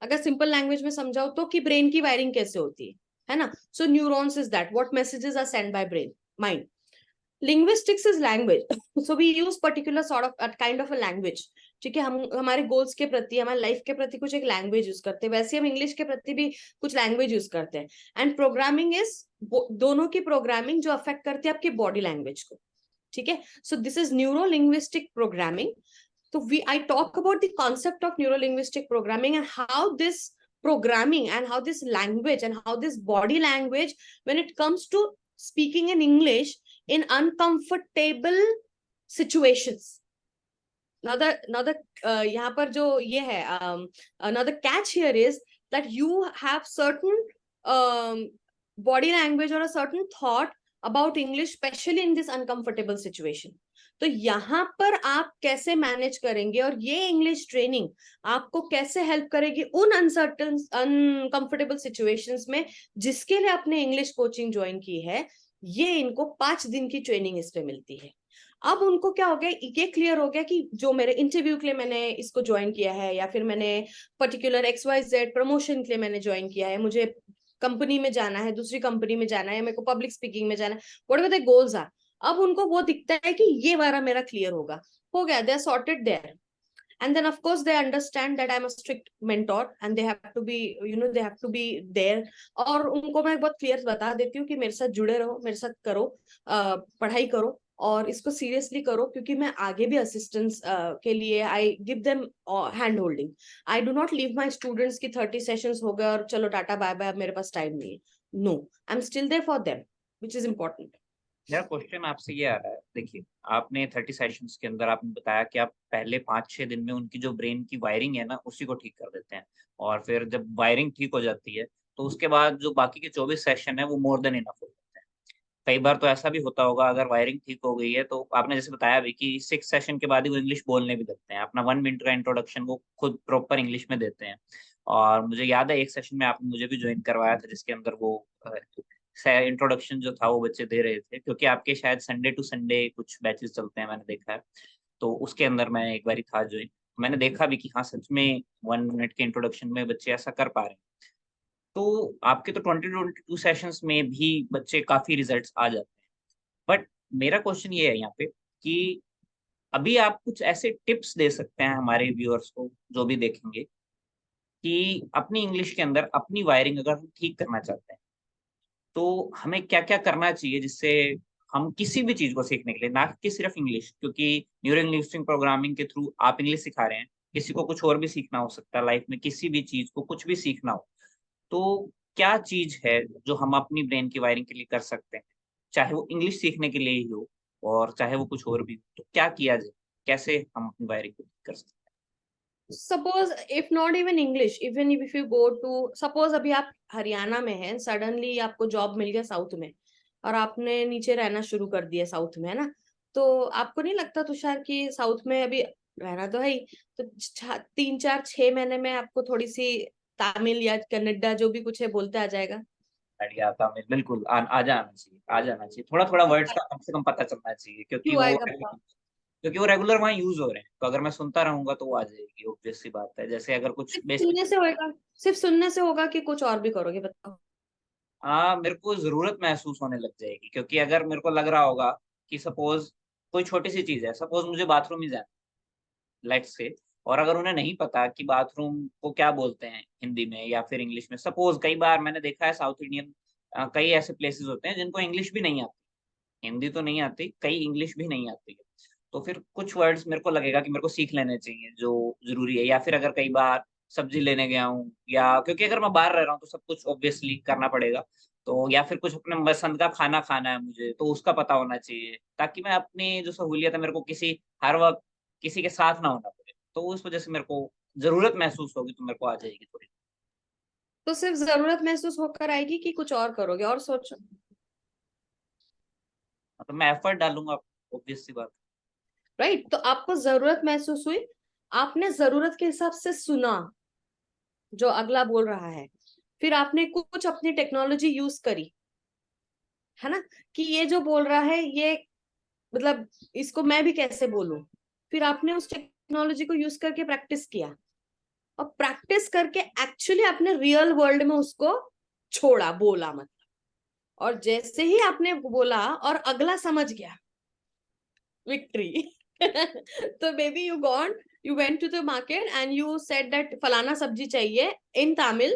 अगर simple language में समझाओ तो कि brain की wiring कैसे होती है ना। So neurons is that what messages are send by brain mind. Linguistics is language, so we use particular sort of kind of a language, ठीक है। हम हमारे गोल्स के प्रति, हमारे लाइफ के प्रति कुछ एक लैंग्वेज यूज करते हैं, वैसे हम इंग्लिश के प्रति भी कुछ लैंग्वेज यूज करते हैं। एंड प्रोग्रामिंग इज दोनों की प्रोग्रामिंग जो अफेक्ट करती है आपकी बॉडी लैंग्वेज को, ठीक है। So this is neuro linguistic programming. So I talk about the concept of neurolinguistic programming and how this programming and how this language and how this body language, when it comes to speaking in English in uncomfortable situations. Now the यहाँ पर जो ये है, another catch here is that you have certain body language or a certain thought about English, especially in this uncomfortable situation. तो यहाँ पर आप कैसे मैनेज करेंगे, और ये इंग्लिश ट्रेनिंग आपको कैसे हेल्प करेगी उन अनसर्टन अनकंफर्टेबल सिचुएशंस में, जिसके लिए आपने इंग्लिश कोचिंग ज्वाइन की है। ये इनको 5 दिन की ट्रेनिंग इस पे मिलती है। अब उनको क्या हो गया, ये क्लियर हो गया कि जो मेरे इंटरव्यू के लिए मैंने इसको ज्वाइन किया है, या फिर मैंने पर्टिकुलर XYZ प्रमोशन के लिए मैंने ज्वाइन किया है, मुझे कंपनी में जाना है, दूसरी कंपनी में जाना है, मेरे को पब्लिक स्पीकिंग में जाना है, व्हाटएवर द गोल्स आर, अब उनको वो दिखता है कि ये वाला मेरा क्लियर होगा, हो गया, they are sorted there. And then of course they understand that I'm a strict mentor and they have to be, they have to be there। और उनको मैं बहुत क्लियर बता देती हूँ कि मेरे साथ जुड़े रहो, मेरे साथ करो, पढ़ाई करो और इसको सीरियसली करो, क्योंकि मैं आगे भी असिस्टेंस के लिए I give them hand holding. I do not leave my students की 30 सेशंस हो गए और चलो टाटा बाय बाय, मेरे पास टाइम नहीं है। No, I am still there for them, which is important. मेरा क्वेश्चन आपसे ये आ रहा है, देखिए आपने 30 सेशंस के अंदर आपने बताया कि आप पहले 5-6 दिन में उनकी जो ब्रेन की वायरिंग है ना उसी को ठीक कर देते हैं, और फिर जब वायरिंग ठीक हो जाती है तो उसके बाद जो बाकी के 24 सेशन है वो मोर देन इनफ हो जाते हैं। कई बार तो ऐसा भी होता होगा, अगर वायरिंग ठीक हो गई है तो आपने जैसे बताया भी कि 6 सेशन के बाद ही वो इंग्लिश बोलने भी लगते हैं, अपना 1 मिनट का इंट्रोडक्शन वो खुद प्रॉपर इंग्लिश में देते हैं। और मुझे याद है एक सेशन में आपने मुझे भी ज्वाइन करवाया था जिसके अंदर वो इंट्रोडक्शन जो था वो बच्चे दे रहे थे, क्योंकि आपके शायद संडे टू संडे कुछ बैचेस चलते हैं मैंने देखा है। तो उसके अंदर मैं एक बारी था ज्वाइन। मैंने देखा भी कि हाँ, सच में 1 मिनट के इंट्रोडक्शन में बच्चे ऐसा कर पा रहे हैं। तो आपके तो 20-22 सेशंस में भी बच्चे काफ़ी रिजल्ट्स आ जाते हैं। बट मेरा क्वेश्चन ये है यहाँ पे कि अभी आप कुछ ऐसे टिप्स दे सकते हैं हमारे व्यूअर्स को, जो भी देखेंगे, कि अपनी इंग्लिश के अंदर अपनी वायरिंग अगर हम ठीक करना चाहते हैं, तो हमें क्या-क्या करना चाहिए जिससे हम किसी भी चीज़ को सीखने के लिए, ना कि सिर्फ इंग्लिश, क्योंकि न्यूरो लिंग्विस्टिक प्रोग्रामिंग के थ्रू आप इंग्लिश सिखा रहे हैं, किसी को कुछ और भी सीखना हो सकता है लाइफ में, किसी भी चीज़ को कुछ भी सीखना हो। तो क्या चीज़ है जो हम अपनी ब्रेन की वायरिंग के लिए कर सकते हैं? चाहे वो इंग्लिश सीखने के लिए ही हो और चाहे वो कुछ और भी हो, तो क्या किया जाए? कैसे हम अपनी वायरिंग को ठीक कर सकते हैं? Suppose if not even English, even if you go to, suppose अभी आप हरियाणा में हैं, सडनली आपको जॉब मिल गया साउथ में और आपने नीचे रहना शुरू कर दिया साउथ में, है ना? तो आपको नहीं लगता तुषार कि साउथ में अभी रहना तो है ही, तो 3 4 6 महीने में आपको थोड़ी सी तमिल या कन्नड़ा जो भी कुछ है बोलते आ जाएगा? बढ़िया था, मैं बिल्कुल आ जाना चाहिए, आ जाना चाहिए। थोड़ा-थोड़ा वर्ड्स का कम से कम पता चलना चाहिए, क्यों आएगा बताओ? क्योंकि वो रेगुलर वहाँ यूज़ हो रहे हैं। तो अगर मैं सुनता रहूँगा तो वो आ जाएगी, ऑब्वियस सी बात है। जैसे अगर कुछ सिर्फ बेसिक सुनने से होएगा? सिर्फ सुनने से होगा कि कुछ और भी करोगे बताओ? मेरे को ज़रूरत महसूस होने लग जाएगी, क्योंकि अगर मेरे को लग रहा होगा कि सपोज़ कोई छोटी-सी चीज़ है, सपोज़ मुझे बाथरूम ही जाना है, लेट्स से, और अगर उन्हें नहीं पता कि बाथरूम को क्या बोलते हैं हिंदी में या फिर इंग्लिश में, सपोज़ कई बार मैंने देखा है साउथ इंडियन कई ऐसे प्लेसेस होते हैं जिनको इंग्लिश भी नहीं आती, हिंदी तो नहीं आती, कई इंग्लिश भी नहीं आती है। तो फिर कुछ वर्ड्स मेरे को लगेगा कि मेरे को सीख लेने चाहिए जो ज़रूरी है, या फिर अगर कई बार सब्ज़ी लेने गया हूँ, या क्योंकि अगर मैं बाहर रह रहा हूँ तो सब कुछ ऑब्वियसली करना पड़ेगा। तो या फिर कुछ अपने पसंद का खाना खाना है मुझे, तो उसका पता होना चाहिए, ताकि मैं अपनी जो सहूलियत है मेरे को किसी हर वक़्त किसी के साथ ना होना पड़े। तो उस वज़ह से मेरे को ज़रूरत महसूस होगी तो मेरे को आ जाएगी थोड़ी। तो सिर्फ जरूरत महसूस होकर आएगी कि कुछ और करोगे? और सोचो। मतलब मैं एफर्ट डालूँगा, ऑब्वियस सी बात राइट, तो आपको जरूरत महसूस हुई, आपने जरूरत के हिसाब से सुना जो अगला बोल रहा है, फिर आपने कुछ अपनी टेक्नोलॉजी यूज करी, है ना, कि ये जो बोल रहा है ये मतलब इसको मैं भी कैसे बोलूं, फिर आपने उस टेक्नोलॉजी को यूज करके प्रैक्टिस किया, और प्रैक्टिस करके एक्चुअली आपने रियल वर्ल्ड में उसको छोड़ा, बोला मतलब, और जैसे ही आपने बोला और अगला समझ गया, victory. So maybe you went to the market and you said that falana sabji chahiye in Tamil,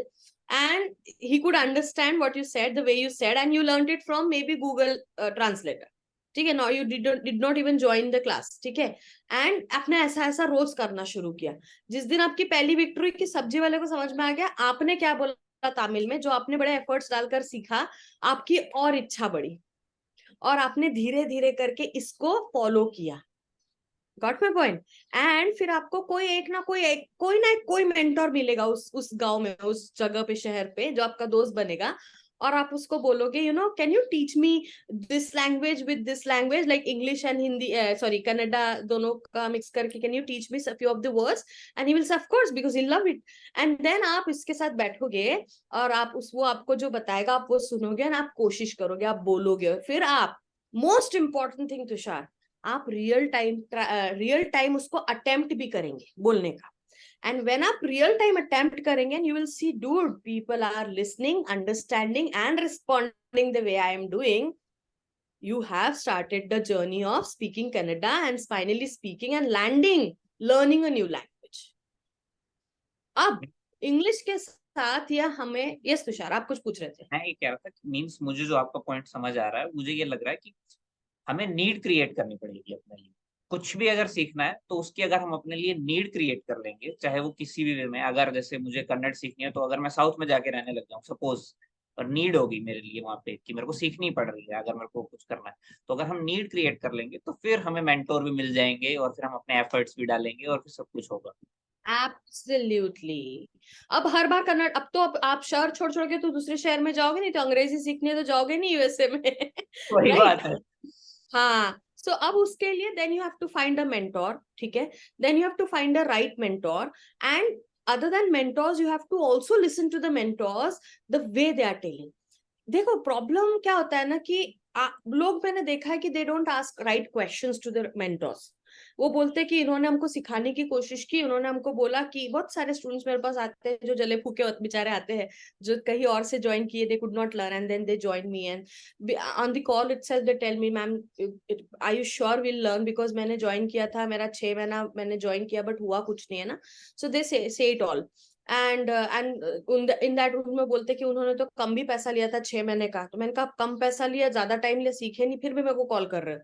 and he could understand what you said, the way you said, and you learned it from maybe Google translator. ठीक है, now you did not even join the class, ठीक है, and आपने ऐसा ऐसा रोज करना शुरू किया। जिस दिन आपकी पहली विक्ट्री की सब्जी वाले को समझ में आ गया आपने क्या बोला तमिल में, जो आपने बड़े एफर्ट्स डालकर सीखा, आपकी और इच्छा बढ़ी और आपने धीरे धीरे करके इसको फॉलो किया। Got my point? एंड फिर आपको कोई ना एक कोई मेंटोर मिलेगा उस गांव में, उस जगह पे, शहर पे, जो आपका दोस्त बनेगा, और आप उसको बोलोगे, you know, can you teach me this language with this language, like English and Hindi, sorry Kannada, दोनों का मिक्स करके, can you teach me few of the words? And he will say of course, because he love it. And then आप इसके साथ बैठोगे और आप वो आपको जो बताएगा आप वो सुनोगे, और आप कोशिश करोगे, आप बोलोगे, फिर आप, मोस्ट इंपॉर्टेंट थिंग तुषार, आप रियल टाइम उसको अटेम्प्ट भी करेंगे बोलने का। एंड व्हेन आप रियल टाइम अटेम्प्ट करेंगे, you will see dude, people are listening, understanding and responding the way I am doing. You have started the journey of speaking Kannada and finally speaking and landing, learning a new language. अब English के साथ, या हमें, yes Tushar आप कुछ पूछ रहे थे? मैं ये कह रहा था कि मीन्स मुझे जो आपका पॉइंट समझ आ रहा है, मुझे ये लग रहा है कि हमें नीड क्रिएट करनी पड़ेगी अपने लिए। कुछ भी अगर सीखना है तो उसकी अगर हम अपने लिए नीड क्रिएट कर लेंगे, चाहे वो किसी भी वे में, अगर जैसे मुझे कन्नड़ सीखनी है तो अगर मैं साउथ में जाके रहने लग जाऊँ सपोज़, और नीड होगी मेरे लिए वहाँ पे कि मेरे को सीखनी पड़ रही है अगर मेरे को कुछ करना है। तो अगर हम नीड क्रिएट कर लेंगे तो फिर हमें मेंटर भी मिल जाएँगे और फिर हम अपने एफर्ट्स भी डालेंगे और फिर सब कुछ होगा। एब्सोल्युटली। अब हर बार कन्नड़, अब तो अब आप शहर छोड़ छोड़ के तो दूसरे शहर में जाओगे, नहीं तो अंग्रेजी सीखने तो जाओगे नहीं यूएसए में। वही बात राइट? है। हाँ, सो अब उसके लिए then you have to find a mentor, ठीक है, then you have to find a right mentor, and other than mentors you have to also listen to the mentors, the way they are telling. देखो problem क्या होता है ना कि लोग, मैंने देखा है कि they don't ask right questions to the mentors, वो बोलते कि इन्होंने हमको सिखाने की कोशिश की, उन्होंने हमको बोला कि बहुत सारे स्टूडेंट्स मेरे पास आते हैं जो जले फूके बेचारे आते हैं, जो कहीं और से ज्वाइन किए, they could not learn and then they join me, and on the call itself they tell me, ma'am are you sure will learn, because मैंने ज्वाइन किया था, मेरा 6 महीना मैंने ज्वाइन किया बट हुआ कुछ नहीं है ना. सो दे से it all. And in that उनमें बोलते कि उन्होंने तो कम भी पैसा लिया था 6 महीने का. तो मैंने कहा कम पैसा लिया, ज्यादा टाइम लिया, सीखे नहीं, फिर भी मेरे को कॉल कर रहे हो,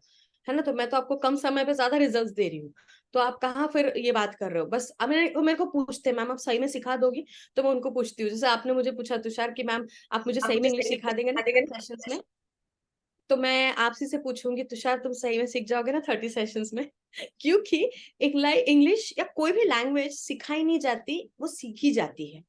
है ना. तो मैं तो आपको कम समय पे ज्यादा रिजल्ट्स दे रही हूँ, तो आप कहाँ फिर ये बात कर रहे हो. बस अब मेरे को पूछते मैम आप सही में सिखा दोगी, तो मैं उनको पूछती हूँ, जैसे आपने मुझे पूछा तुषार कि मैम आप मुझे सही में इंग्लिश सिखा देंगे ना सेशंस में, तो मैं आपसे से पूछूंगी तुषार तुम सही में सीख जाओगे ना 30 सेशंस में. क्योंकि इंग्लिश या कोई भी लैंग्वेज सिखाई नहीं जाती, वो सीखी जाती है,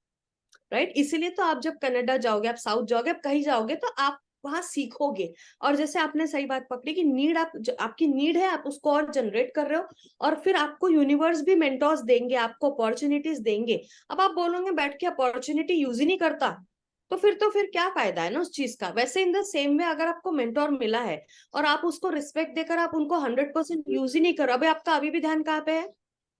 राइट. इसीलिए तो आप जब कनाडा जाओगे, आप साउथ जाओगे, आप कहीं जाओगे, तो आप वहां सीखोगे. और जैसे आपने सही बात पकड़ी कि नीड, आपकी नीड है, आप उसको और जनरेट कर रहे हो, और फिर आपको यूनिवर्स भी मेंटोर्स देंगे, आपको अपॉर्चुनिटीज देंगे. अब आप बोलोगे बैठ के अपॉर्चुनिटी यूज ही नहीं करता, तो फिर क्या फायदा है ना उस चीज का. वैसे इन द सेम वे अगर आपको मेंटोर मिला है और आप उसको रिस्पेक्ट देकर आप उनको 100% यूज ही नहीं करो, अबे आपका अभी भी ध्यान कहाँ पे है.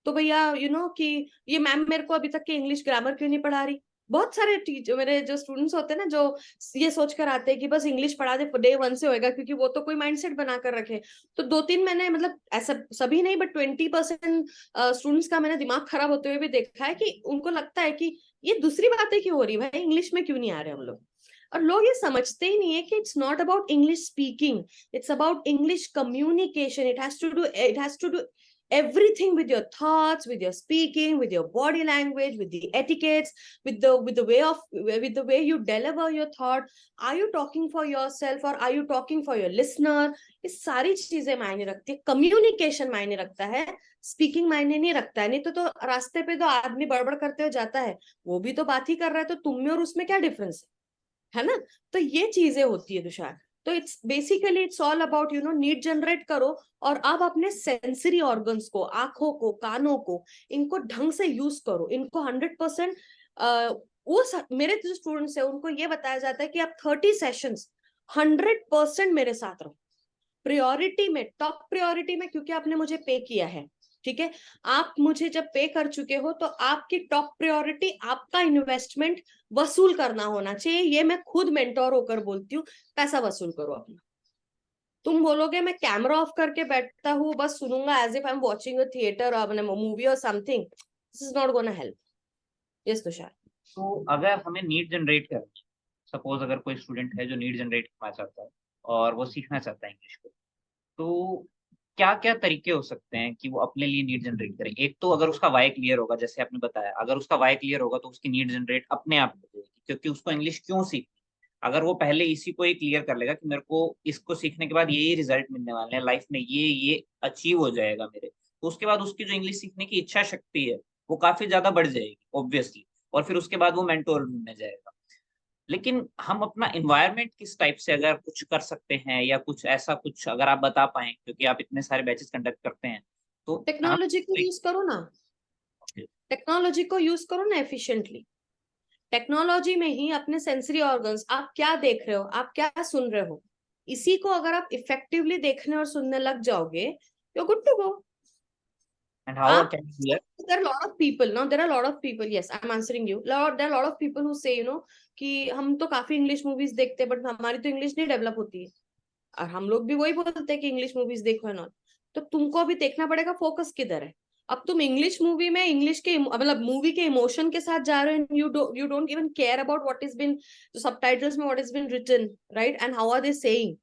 तो भैया कि ये मैम मेरे को अभी तक के इंग्लिश ग्रामर क्यों नहीं पढ़ा रही. बहुत सारे टीचर मेरे जो स्टूडेंट्स होते हैं ना, जो ये सोच कर आते हैं कि बस इंग्लिश पढ़ा दे डे 1 से होएगा, क्योंकि वो तो कोई माइंडसेट बना कर रखे. तो 2-3 मैंने, मतलब ऐसा सभी नहीं बट 20% स्टूडेंट्स का मैंने दिमाग खराब होते हुए भी देखा है कि उनको लगता है कि ये दूसरी बातें क्यों हो रही है भाई, इंग्लिश में क्यों नहीं आ रहे हम लोग. और लोग ये समझते ही नहीं है कि it's not about English speaking, it's about English communication. It has to do everything with your thoughts, with your speaking, with your body language, with the etiquettes, with the way you deliver your thought. Are you talking for yourself or are you talking for your listener? ये सारी चीजें मायने रखती है. Communication मायने रखता है, speaking मायने नहीं रखता है. नहीं तो रास्ते पे तो आदमी बड़बड़ करते हुए जाता है, वो भी तो बात ही कर रहा है, तो तुम में और उसमें क्या डिफरेंस है ना. तो ये चीजें होती है तुषार. तो it's all about need generate करो, और आप अपने सेंसरी ऑर्गन्स को, आंखों को, कानों को, इनको ढंग से यूज करो. इनको 100% मेरे जो स्टूडेंट्स है उनको ये बताया जाता है कि आप 30 सेशंस 100% मेरे साथ रहो, प्रायोरिटी में, टॉप प्रायोरिटी में, क्योंकि आपने मुझे पे किया है. ठीक है, आप मुझे जब पे कर चुके हो तो आपकी टॉप प्रायोरिटी आपका इन्वेस्टमेंट वसूल करना होना चाहिए. ये मैं खुद मेंटोर होकर बोलती हूँ, पैसा वसूल करो अपना. तुम बोलोगे मैं कैमरा ऑफ करके बैठता हूँ, बस सुनूंगा as if I am watching a theatre और मूवी और something, this is not gonna help. Yes Tushar. तो अगर हमें नीड जनरेट करनी है, सपोज अगर कोई स्टूडेंट है जो नीड जनरेट करना चाहता है और वो सीखना चाहता है इंग्लिश को, तो क्या क्या तरीके हो सकते हैं कि वो अपने लिए नीड जनरेट करे. एक तो अगर उसका वाई क्लियर होगा, जैसे आपने बताया, अगर उसका वाई क्लियर होगा तो उसकी नीड जनरेट अपने आप हो जाएगी, क्योंकि उसको इंग्लिश क्यों सीखनी. अगर वो पहले इसी को ही क्लियर कर लेगा कि मेरे को इसको सीखने के बाद ये रिजल्ट मिलने वाले हैं लाइफ में, ये अचीव हो जाएगा मेरे, तो उसके बाद उसकी जो इंग्लिश सीखने की इच्छा शक्ति है वो काफी ज्यादा बढ़ जाएगी ऑब्वियसली. और फिर उसके बाद वो मेंटोर ढूंढने जाएगा. लेकिन हम अपना इन्वायरमेंट किस टाइप से अगर कुछ कर सकते हैं, या कुछ ऐसा कुछ अगर आप बता पाए, क्योंकि आप इतने सारे बैचेस कंडक्ट करते हैं, तो हम. टेक्नोलॉजी को यूज करो ना, टेक्नोलॉजी को यूज करो ना एफिशिएंटली. टेक्नोलॉजी में ही अपने सेंसरी ऑर्गन्स, आप क्या देख रहे हो, आप क्या सुन रहे हो, इसी को अगर आप इफेक्टिवली देखने और सुनने लग जाओगे, you good to go. And how आप can we do that? there are a lot of people now, there are a lot of people, yes I'm answering you, there are a lot of people who say कि हम तो काफी English movies देखते हैं but हमारी तो English नहीं develop होती है. और हम लोग भी वही बोलते हैं कि इंग्लिश मूवीज देखो ना. तो तुमको अभी देखना पड़ेगा फोकस किधर है. अब तुम इंग्लिश मूवी में इंग्लिश के, मतलब मूवी के इमोशन के साथ जा रहे हो, you don't even care about what is been subtitles में, what is been written, right, and how are they saying.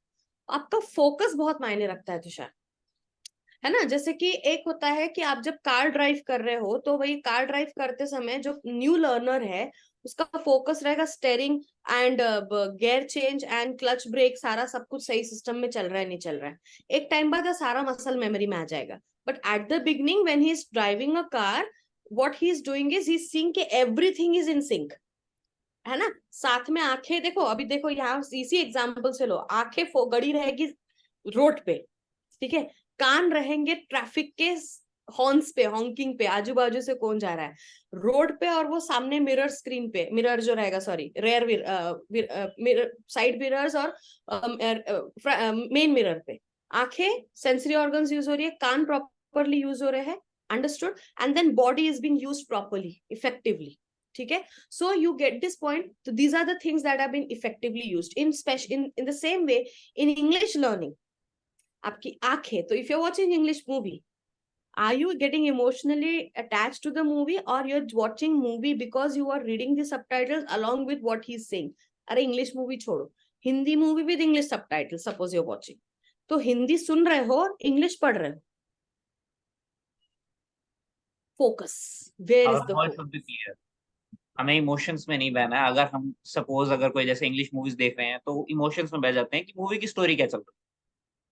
आपका फोकस बहुत मायने रखता है तुषार, है ना. जैसे कि एक होता है कि आप जब कार ड्राइव कर रहे हो, तो वही कार ड्राइव करते समय जो न्यू लर्नर है उसका फोकस रहेगा steering and gear change and clutch brake, सारा सब कुछ सही सिस्टम में चल रहा है नहीं चल रहा है. एक टाइम बाद सारा मसल मेमोरी में आ जाएगा. But at the beginning when he is driving a car, what he is doing is he is seeing कि एवरीथिंग इज इन सिंक, है ना. साथ में आंखें देखो, अभी देखो यहाँ इसी एग्जाम्पल से लो, आंखें गड़ी रहेगी रोड पे, ठीक है, कान रहेंगे ट्रैफिक के हॉर्न्स पे, हॉन्किंग पे, आजू बाजू से कौन जा रहा है रोड पे, और वो सामने मिरर स्क्रीन पे, मिरर जो रहेगा, sorry rear mirror, side mirrors और मेन मिरर पे. आंखें, सेंसरी ऑर्गन्स यूज हो रही है, कान प्रॉपर प्रॉपरली यूज हो रहे हैं, understood, and then body is being used properly, effectively, ठीक है. So you get this point. तो these are the things that have been effectively used in in the same way in English learning. आपकी आंखें, तो if you are watching English movie, are you getting emotionally attached to the movie, or you're watching movie because you are reading the subtitles along with what he's saying? अरे English movie छोड़ो, Hindi movie with English subtitle suppose you're watching, तो हिंदी सुन रहे हो, English पढ़ रहे हो, focus, where is our the voice should be focus? Clear. हमें इमोशंस में नहीं बहना है। अगर हम सपोज अगर कोई जैसे इंग्लिश मूवीज देख रहे हैं तो इमोशंस में बह जाते हैं कि मूवी की स्टोरी क्या चल रही है।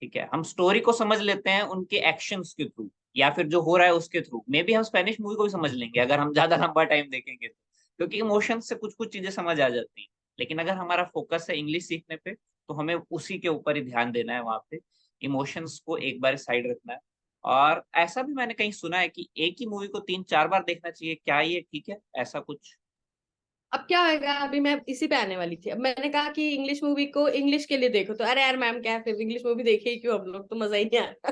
ठीक है, हम स्टोरी को समझ लेते हैं उनके एक्शंस के थ्रू या फिर जो हो रहा है उसके थ्रू। मे बी हम स्पेनिश मूवी को भी समझ लेंगे अगर हम ज्यादा लंबा टाइम देखेंगे तो, क्योंकि इमोशंस से कुछ कुछ चीजें समझ आ जाती हैं। लेकिन अगर हमारा फोकस है इंग्लिश सीखने पे तो हमें उसी के ऊपर ही ध्यान देना है, वहां पे इमोशंस को एक बार साइड रखना है। और ऐसा भी मैंने कहीं सुना है कि एक ही मूवी को 3-4 बार देखना चाहिए, क्या ये ठीक है ऐसा कुछ? अब क्या होगा, अभी मैं इसी पे आने वाली थी। अब मैंने कहा कि इंग्लिश मूवी को इंग्लिश के लिए देखो, तो अरे यार मैम क्या फिर इंग्लिश मूवी देखे ही क्यों हम लोग, तो मजा ही नहीं आया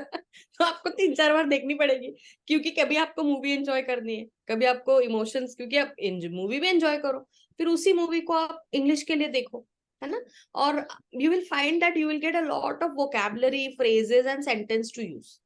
तो आपको 3-4 बार देखनी पड़ेगी, क्योंकि कभी आपको मूवी एंजॉय करनी है, कभी आपको इमोशंस, क्योंकि आप मूवी भी एंजॉय करो, फिर उसी मूवी को आप इंग्लिश के लिए देखो, है ना. और you will find that you will get a lot of vocabulary, phrases and sentence to use.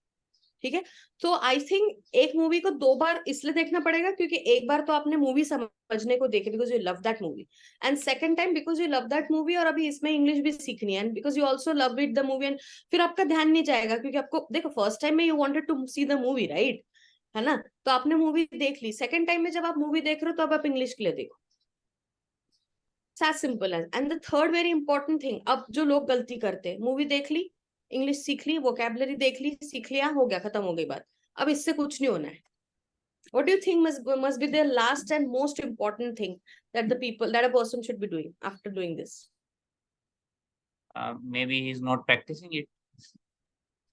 ठीक है. तो आई थिंक एक मूवी को 2 बार इसलिए देखना पड़ेगा क्योंकि एक बार तो आपने मूवी समझने को देखे because you love that movie, and second time because you love that movie, और अभी इसमें इंग्लिश भी सीखनी है, and because you also love it the movie, and फिर आपका ध्यान नहीं जाएगा, क्योंकि आपको देखो फर्स्ट टाइम में you wanted to see the movie, right, है ना. तो आपने मूवी देख ली, सेकंड टाइम में जब आप मूवी देख रहे हो तो अब आप इंग्लिश के लिए देखो. सिंपल है. And the third very important thing, अब जो लोग गलती करते हैं, मूवी देख ली, इंग्लिश सीख ली, वोकैबुलरी देख ली, सीख लिया, हो गया, खत्म हो गई बात, अब इससे कुछ नहीं होना है. What do you think must be the last and most important thing that a person should be doing after doing this? Maybe he is not practicing it.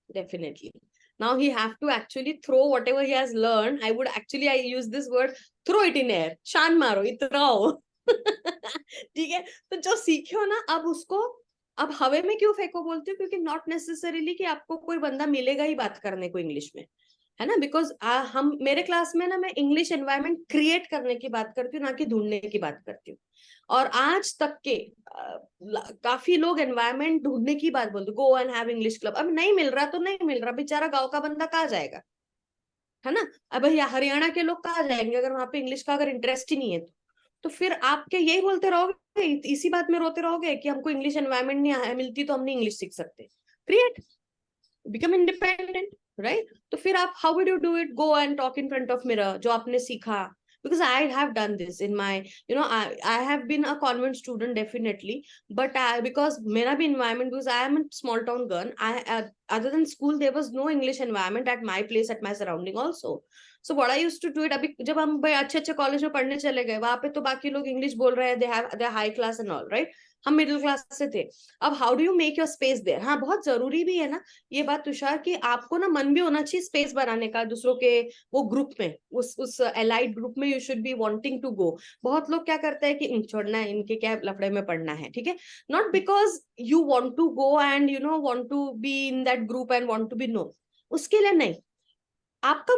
Definitely. Now he have to actually throw whatever he has learned. I use this word, throw it in air. शान मारो, इतराओ. ठीक है. तो जो सीखे हो ना, अब उसको अब हवे में क्यों फेंको बोलते हो, क्योंकि नॉट नेसेसरीली कि आपको कोई बंदा मिलेगा ही बात करने को इंग्लिश में, है ना. बिकॉज हम मेरे क्लास में ना, मैं इंग्लिश एनवायरनमेंट क्रिएट करने की बात करती हूँ, ना कि ढूंढने की बात करती हूँ. और आज तक के काफी लोग एनवायरनमेंट ढूंढने की बात बोलते, go and have English club. अब नहीं मिल रहा तो नहीं मिल रहा, बेचारा गांव का बंदा कहाँ जाएगा, है ना. अब हरियाणा के लोग कहाँ जाएंगे अगर वहां पे इंग्लिश का अगर इंटरेस्ट ही नहीं है तो फिर आप क्या यही बोलते रहोगे, इसी बात में रोते रहोगे कि हमको इंग्लिश एनवायरनमेंट नहीं मिलती तो हम नहीं इंग्लिश सीख सकते. Create, become independent, right. तो फिर आप how would you do it, go and talk in front of mirror, जो आपने सीखा. Because I have done this in my, I have been a convent student definitely, but because मेरा भी environment, because I am a small town girl, other than school there was no English environment at my place, at my surrounding also. So what I used to do it, अभी जब हम अच्छे अच्छे college में पढ़ने चले गए, वहां पे तो बाकी लोग इंग्लिश बोल रहे हैं, they are high class and all, right. हम मिडिल क्लास से थे. अब how do you make your space there. हाँ, बहुत जरूरी भी है ना ये बात तुषार, कि आपको ना मन भी होना चाहिए स्पेस बनाने का दूसरों के वो ग्रुप में, उस एलाइड ग्रुप में you should be wanting to go. बहुत लोग क्या करते हैं कि छोड़ना है, इनके क्या लफड़े में पढ़ना है, ठीक है. Not because you want to go and want to be in that group and want to be no, उसके लिए नहीं. आपका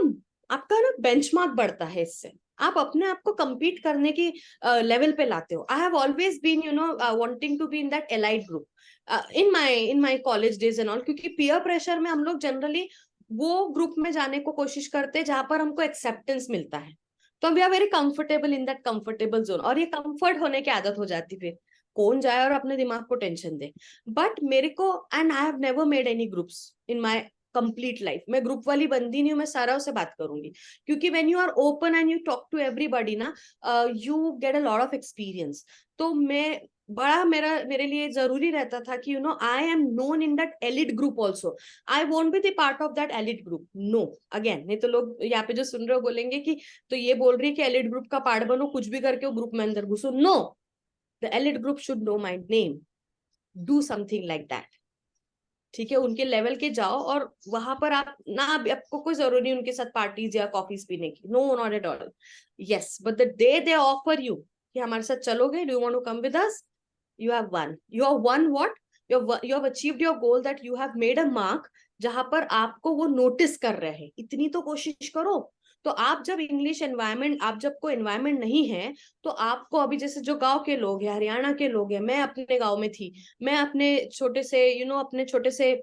आपका ना बेंचमार्क बढ़ता है इससे, आप अपने आप को compete करने की लेवल पे लाते हो. I have always been wanting to be in that allied group in my college days and all, क्योंकि पीयर प्रेशर में हम लोग जनरली वो ग्रुप में जाने को कोशिश करते हैं जहां पर हमको एक्सेप्टेंस मिलता है. तो we are very comfortable in that comfortable zone, और ये कंफर्ट होने की आदत हो जाती, फिर कौन जाए और अपने दिमाग को टेंशन दे. बट मेरे को, and I have never made any groups in my complete life. मैं ग्रुप वाली बंदी नहीं हूँ, मैं सारा से बात करूंगी, क्योंकि when you are open and you talk to everybody ना, you get a lot of experience. तो मेरे लिए जरूरी रहता था कि I am known in that elite group also. I won't be the part of that elite group, no. Again, नहीं तो लोग यहाँ पे जो सुन रहे हो बोलेंगे कि तो ये बोल रही है कि एलिट ग्रुप का पार्ट बनो, कुछ भी करके वो ग्रुप में अंदर घुसो. No, the elite group should know my name, do something like that. ठीक है, उनके लेवल के जाओ, और वहां पर आप ना, आपको कोई जरूरी नहीं उनके साथ पार्टीज या कॉफीज पीने की, no, not at all. Yes, but the day they offer you कि हमारे साथ चलोगे, do you want to come with us, you have won what, you have achieved your goal, that you have made a mark जहां पर आपको वो notice कर रहे हैं, इतनी तो कोशिश करो। तो आप जब इंग्लिश एनवायरनमेंट, आप जब कोई एनवायरनमेंट नहीं है, तो आपको अभी जैसे जो गांव के लोग हैं, हरियाणा के लोग हैं, मैं अपने गांव में थी, मैं अपने छोटे से अपने छोटे से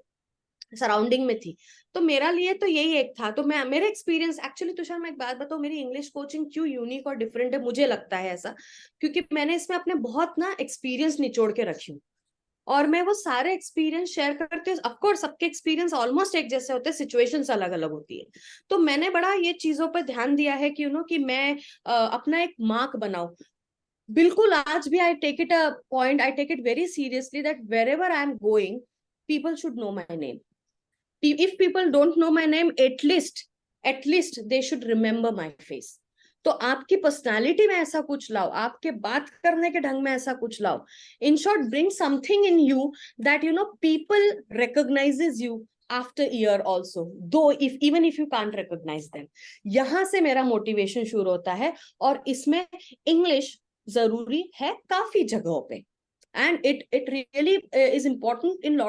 सराउंडिंग में थी, तो मेरा लिए तो यही एक था। तो मैं, मेरा एक्सपीरियंस एक्चुअली, तुषार मैं एक बात बताऊं, मेरी इंग्लिश कोचिंग क्यों यूनिक और डिफरेंट है, मुझे लगता है ऐसा, क्योंकि मैंने इसमें अपने बहुत ना एक्सपीरियंस निचोड़ के रखी हूँ, और मैं वो सारे एक्सपीरियंस शेयर करते हैं। ऑफ कोर्स सबके एक्सपीरियंस ऑलमोस्ट एक जैसे होते हैं, सिचुएशंस अलग अलग होती है। तो मैंने बड़ा ये चीजों पर ध्यान दिया है कि कि मैं अपना एक मार्क बनाऊं। बिल्कुल, आज भी I take it a point, I take it very seriously that wherever I am going, people should know my name. if people don't know my name, at least they should remember my face. तो आपकी personality में ऐसा कुछ लाओ, आपके बात करने के ढंग में ऐसा कुछ लाओ, in short bring something in you that people recognizes you after year also, though if even if you can't recognize them. यहां से मेरा मोटिवेशन शुरू होता है, और इसमें इंग्लिश जरूरी है काफी जगहों पे, and it really is important in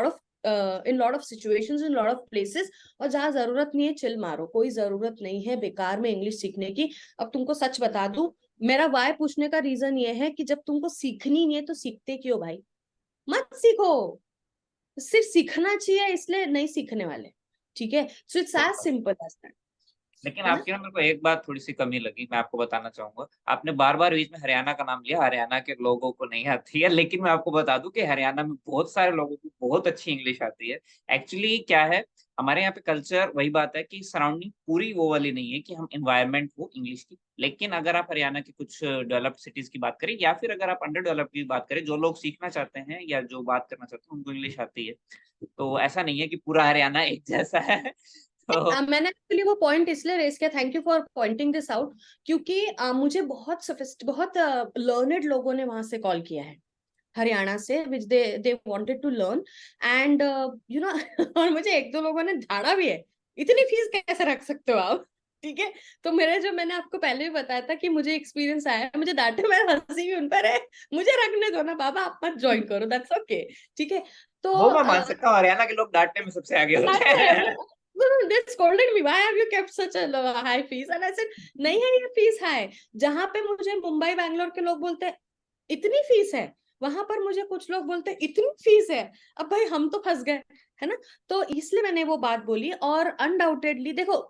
lot of situations, in lot of places। और जहां जरूरत नहीं है, चिल मारो, कोई जरूरत नहीं है बेकार में इंग्लिश सीखने की। अब तुमको सच बता दूं, मेरा वाई पूछने का रीजन ये है कि जब तुमको सीखनी नहीं है तो सीखते क्यों भाई? मत सीखो, सिर्फ सीखना चाहिए इसलिए नहीं सीखने वाले, ठीक है? सो इट्स सही एज बात। सिंपल एज दैट, लेकिन है ना? आपकी ना मेरे को एक बात थोड़ी सी कमी लगी, मैं आपको बताना चाहूंगा। आपने बार बार बीच में हरियाणा का नाम लिया, हरियाणा के लोगों को नहीं आती है, लेकिन मैं आपको बता दूं कि हरियाणा में बहुत सारे लोगों को बहुत अच्छी इंग्लिश आती है। एक्चुअली क्या है, हमारे यहाँ पे कल्चर वही बात है कि सराउंडिंग पूरी वो वाली नहीं है कि हम इन्वायरमेंट हो इंग्लिश की। लेकिन अगर आप हरियाणा की कुछ डेवलप्ड सिटीज की बात करें, या फिर अगर आप अंडर डेवलप्ड की बात करें, जो लोग सीखना चाहते हैं या जो बात करना चाहते हैं उनको इंग्लिश आती है। तो ऐसा नहीं है कि पूरा हरियाणा एक जैसा है। तो मैंने एक्चुअली वो पॉइंट इसलिए रेस किया, thank you for pointing this out, क्योंकि मुझे बहुत लर्नेड लोगों ने वहां से कॉल किया है, हरियाणा से, which they wanted to learn, and और मुझे एक दो लोगों ने झाड़ा भी है, इतनी फीस कैसे रख सकते हो आप? ठीक है। तो मेरे जो, मैंने आपको पहले भी बताया था कि मुझे एक्सपीरियंस आया, मुझे डांटे, मैं हंसी भी उन पर है, मुझे रखने दो ना बाबा, आप मत ज्वाइन करो, दैट्स ओके। ठीक है। तो वो मैं मान सकता हूँ, हरियाणा के लोग डांटने में सबसे आगे होते हैं। they scolded me, why have you kept such a high fees? And I said, नहीं है ये फीस हाई। जहां पे मुझे मुंबई बैंगलोर के लोग बोलते हैं इतनी फीस है, वहां पर मुझे कुछ लोग बोलते हैं इतनी फीस है, अब भाई हम तो फंस गए, है ना? तो इसलिए मैंने वो बात बोली। और अनडाउटेडली देखो,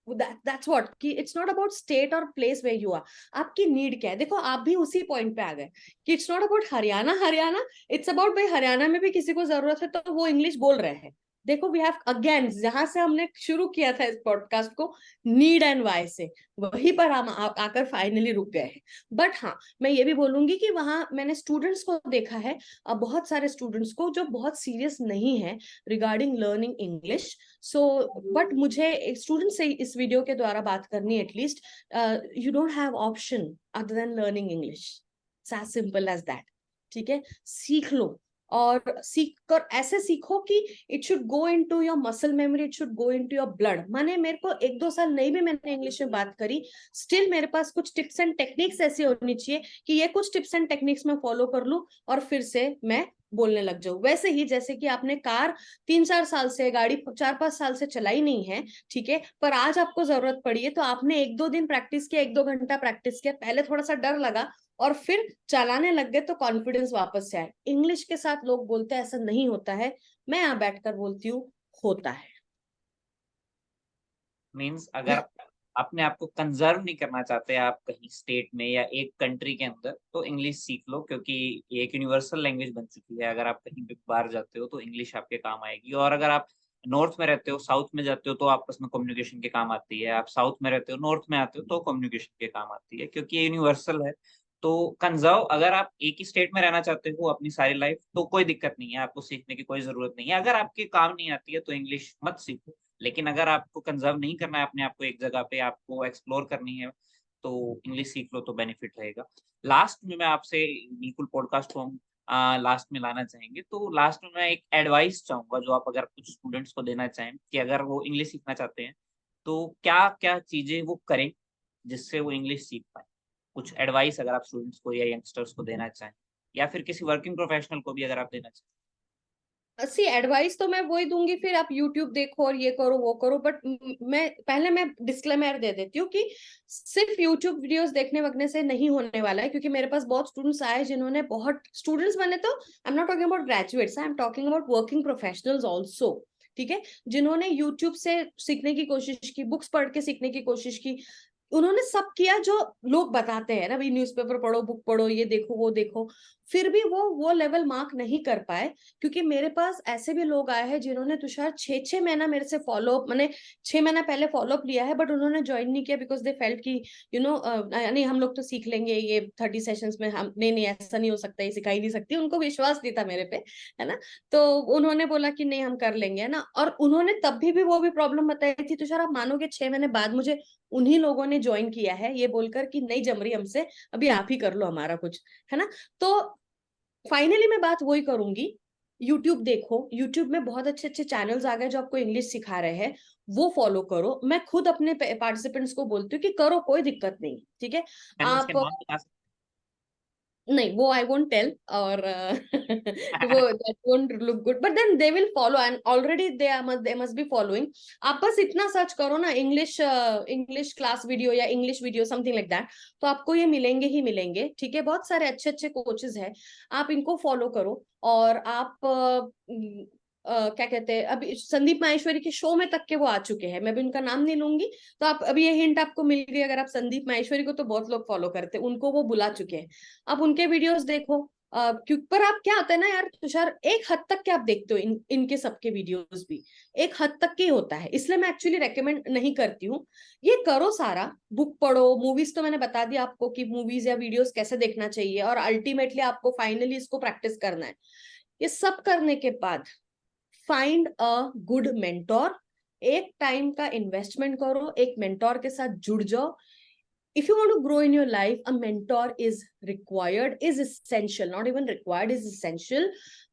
दैट्स व्हाट, कि इट्स नॉट अबाउट स्टेट और प्लेस वे यू आर, आपकी नीड क्या है। देखो आप भी उसी पॉइंट पे आ गए कि it's not about Haryana, it's about भाई हरियाणा में भी किसी को जरूरत है तो वो इंग्लिश बोल रहे हैं। देखो वी हैव अगेन, जहां से हमने शुरू किया था इस पॉडकास्ट को, नीड एंड वाई से, वहीं पर हम आकर फाइनली रुक गए हैं। बट हाँ, मैं ये भी बोलूंगी कि वहां मैंने स्टूडेंट्स को देखा है, बहुत सारे स्टूडेंट्स को जो बहुत सीरियस नहीं है regarding learning English. So but मुझे स्टूडेंट से इस वीडियो के द्वारा बात करनी, at least you don't have option other than learning English, as simple as that. ठीक है, सीख लो, और सीख कर ऐसे सीखो कि it should go into your muscle memory, it should go into your blood. माने मेरे को एक दो साल नहीं भी मैंने इंग्लिश में बात करी, स्टिल मेरे पास कुछ टिप्स एंड टेक्निक्स ऐसी होनी चाहिए कि ये कुछ टिप्स एंड टेक्निक्स मैं फॉलो कर लूं और फिर से मैं बोलने लग जाऊं। वैसे ही जैसे कि आपने कार 3-4 साल से, गाड़ी 4-5 साल से चलाई नहीं है, ठीक है, पर आज आपको जरूरत पड़ी है, तो आपने 1-2 दिन प्रैक्टिस किया, 1-2 घंटा प्रैक्टिस किया, पहले थोड़ा सा डर लगा और फिर चलाने लग गए, तो कॉन्फिडेंस वापस से आए। इंग्लिश के साथ लोग बोलते हैं ऐसा नहीं होता है, मैं यहाँ बैठकर बोलती हूँ होता है। मीन्स अगर अपने आप को कंजर्व नहीं करना चाहते आप कहीं स्टेट में या एक कंट्री के अंदर, तो इंग्लिश सीख लो, क्योंकि ये एक यूनिवर्सल लैंग्वेज बन चुकी है। अगर आप कहीं पे बाहर जाते हो तो इंग्लिश आपके काम आएगी। और अगर आप नॉर्थ में रहते हो, साउथ में जाते हो, तो आपस में कम्युनिकेशन के काम आती है। आप साउथ में रहते हो, नॉर्थ में आते हो, तो कम्युनिकेशन के काम आती है, क्योंकि ये यूनिवर्सल है। तो कंजर्व, अगर आप एक ही स्टेट में रहना चाहते हो अपनी सारी लाइफ, तो कोई दिक्कत नहीं है, आपको सीखने की कोई जरूरत नहीं है। अगर आपके काम नहीं आती है तो इंग्लिश मत सीखो। लेकिन अगर आपको कंजर्व नहीं करना है अपने आप को एक जगह पे, आपको एक्सप्लोर करनी है, तो इंग्लिश सीख लो तो बेनिफिट रहेगा। लास्ट में मैं आपसे, बिल्कुल पॉडकास्ट को हम लास्ट में लाना चाहेंगे, तो लास्ट में मैं एक एडवाइस चाहूंगा जो आप अगर कुछ स्टूडेंट्स को देना चाहें कि अगर वो इंग्लिश सीखना चाहते हैं तो क्या क्या चीजें वो करें जिससे वो इंग्लिश सीख पाए। कुछ एडवाइस अगर आप स्टूडेंट्स को या यंगस्टर्स को देना चाहें, या फिर किसी वर्किंग प्रोफेशनल को भी अगर आप देना चाहें। सी एडवाइस तो मैं वही दूंगी, फिर आप यूट्यूब देखो और ये करो वो करो, बट मैं डिस्क्लेमर दे देती हूँ कि सिर्फ यूट्यूब वीडियोस देखने वगने से नहीं होने वाला है, क्योंकि मेरे पास बहुत स्टूडेंट्स आए जिन्होंने, बहुत स्टूडेंट्स बने, तो I am not talking about graduates, I am talking about working professionals also, ठीक है, जिन्होंने यूट्यूब से सीखने की कोशिश की, बुक्स पढ़ के सीखने की कोशिश की, उन्होंने सब किया जो लोग बताते हैं ना, भाई न्यूज़पेपर पढ़ो, बुक पढ़ो, ये देखो वो देखो, फिर भी वो लेवल मार्क नहीं कर पाए। क्योंकि मेरे पास ऐसे भी लोग आए हैं जिन्होंने तुषार 6-6 महीना मेरे से फॉलोअप, मैंने 6 महीना पहले फॉलोअप लिया है, बट उन्होंने ज्वाइन नहीं किया बिकॉज दे फेल्ट कि नहीं हम लोग तो सीख लेंगे ये 30 सेशंस में, हम नहीं नहीं ऐसा नहीं हो सकता, ये सिखा ही नहीं सकती, उनको विश्वास नहीं था मेरे पे, है ना, तो उन्होंने बोला कि नहीं हम कर लेंगे, है ना, और उन्होंने तब भी वो भी प्रॉब्लम बताई थी तुषार, आप मानोगे 6 महीने बाद मुझे उन्हीं लोगों ने ज्वाइन किया है ये बोलकर कि नहीं जम रही हमसे, अभी आप ही कर लो हमारा कुछ, है ना। तो फाइनली मैं बात वही करूंगी, यूट्यूब देखो, यूट्यूब में बहुत अच्छे अच्छे चैनल्स आ गए जो आपको इंग्लिश सिखा रहे हैं, वो फॉलो करो। मैं खुद अपने पार्टिसिपेंट्स को बोलती हूँ कि करो, कोई दिक्कत नहीं, ठीक है। चैनल्स के आप नाम बता नहीं, वो आई वोंट टेल, और वो सकते that won't look good, but then they will follow and already they must be following. आप बस इतना सर्च करो ना, इंग्लिश क्लास वीडियो या English video something like that, तो आपको ये मिलेंगे ही मिलेंगे, ठीक है, बहुत सारे अच्छे अच्छे कोचेस हैं, आप इनको फॉलो करो। और आप क्या कहते हैं, अभी संदीप माहेश्वरी के शो में तक के वो आ चुके हैं, मैं भी उनका नाम नहीं लूंगी, तो आप अभी ये हिंट आपको मिल गई, अगर आप संदीप माहेश्वरी को, तो बहुत लोग फॉलो करते हैं उनको, वो बुला चुके हैं, आप उनके वीडियोस देखो। क्यों, पर आप क्या होता है ना यार तुषार, एक हद तक के आप देखते हो इनके सबके वीडियोस भी एक हद तक के होता है, इसलिए मैं एक्चुअली रेकमेंड नहीं करती हूँ। ये करो सारा, बुक पढ़ो, मूवीज तो मैंने बता दिया आपको कि मूवीज या वीडियोस कैसे देखना चाहिए, और अल्टीमेटली आपको फाइनली इसको प्रैक्टिस करना है। ये सब करने के बाद फाइंड अ गुड मेंटोर, एक टाइम का इन्वेस्टमेंट करो, एक मेंटोर के साथ जुड़ जाओ। If you want to grow in your life, a mentor is required, is essential, not even required, is essential,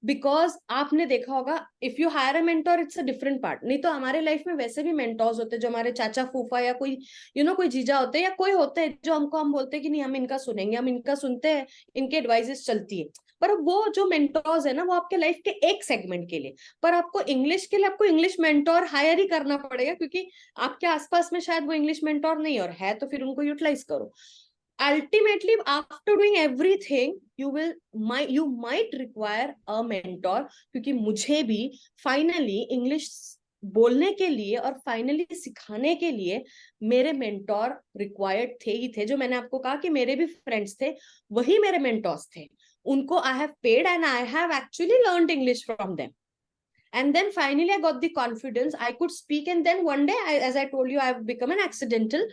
because आपने देखा होगा, if you hire a mentor, it's a different part, नहीं तो हमारे लाइफ में वैसे भी मेंटोर्स होते हैं जो हमारे चाचा फूफा या कोई कोई जीजा होते हैं, या कोई होते हैं जो हम बोलते हैं कि नहीं हम इनका सुनेंगे, हम इनका सुनते हैं, इनके एडवाइजेस चलती है। पर वो जो मेंटोर्स है ना, वो आपके लाइफ के एक सेगमेंट के लिए, पर आपको इंग्लिश के लिए आपको इंग्लिश मेंटोर हायर ही करना पड़ेगा, क्योंकि आपके आसपास में शायद वो इंग्लिश मेंटोर नहीं, और है तो फिर उनको यूटिलाइज करो। Ultimately after doing everything you might require a mentor, क्योंकि मुझे भी फाइनली इंग्लिश बोलने के लिए और फाइनली सिखाने के लिए मेरे मेंटोर रिक्वायर्ड थे ही थे, जो मैंने आपको कहा कि मेरे भी फ्रेंड्स थे, वही मेरे मेंटोर्स थे, उनको I have paid and I have actually learned English from them. And then finally I got the confidence, I could speak, and then one day as I told you, I've become an accidental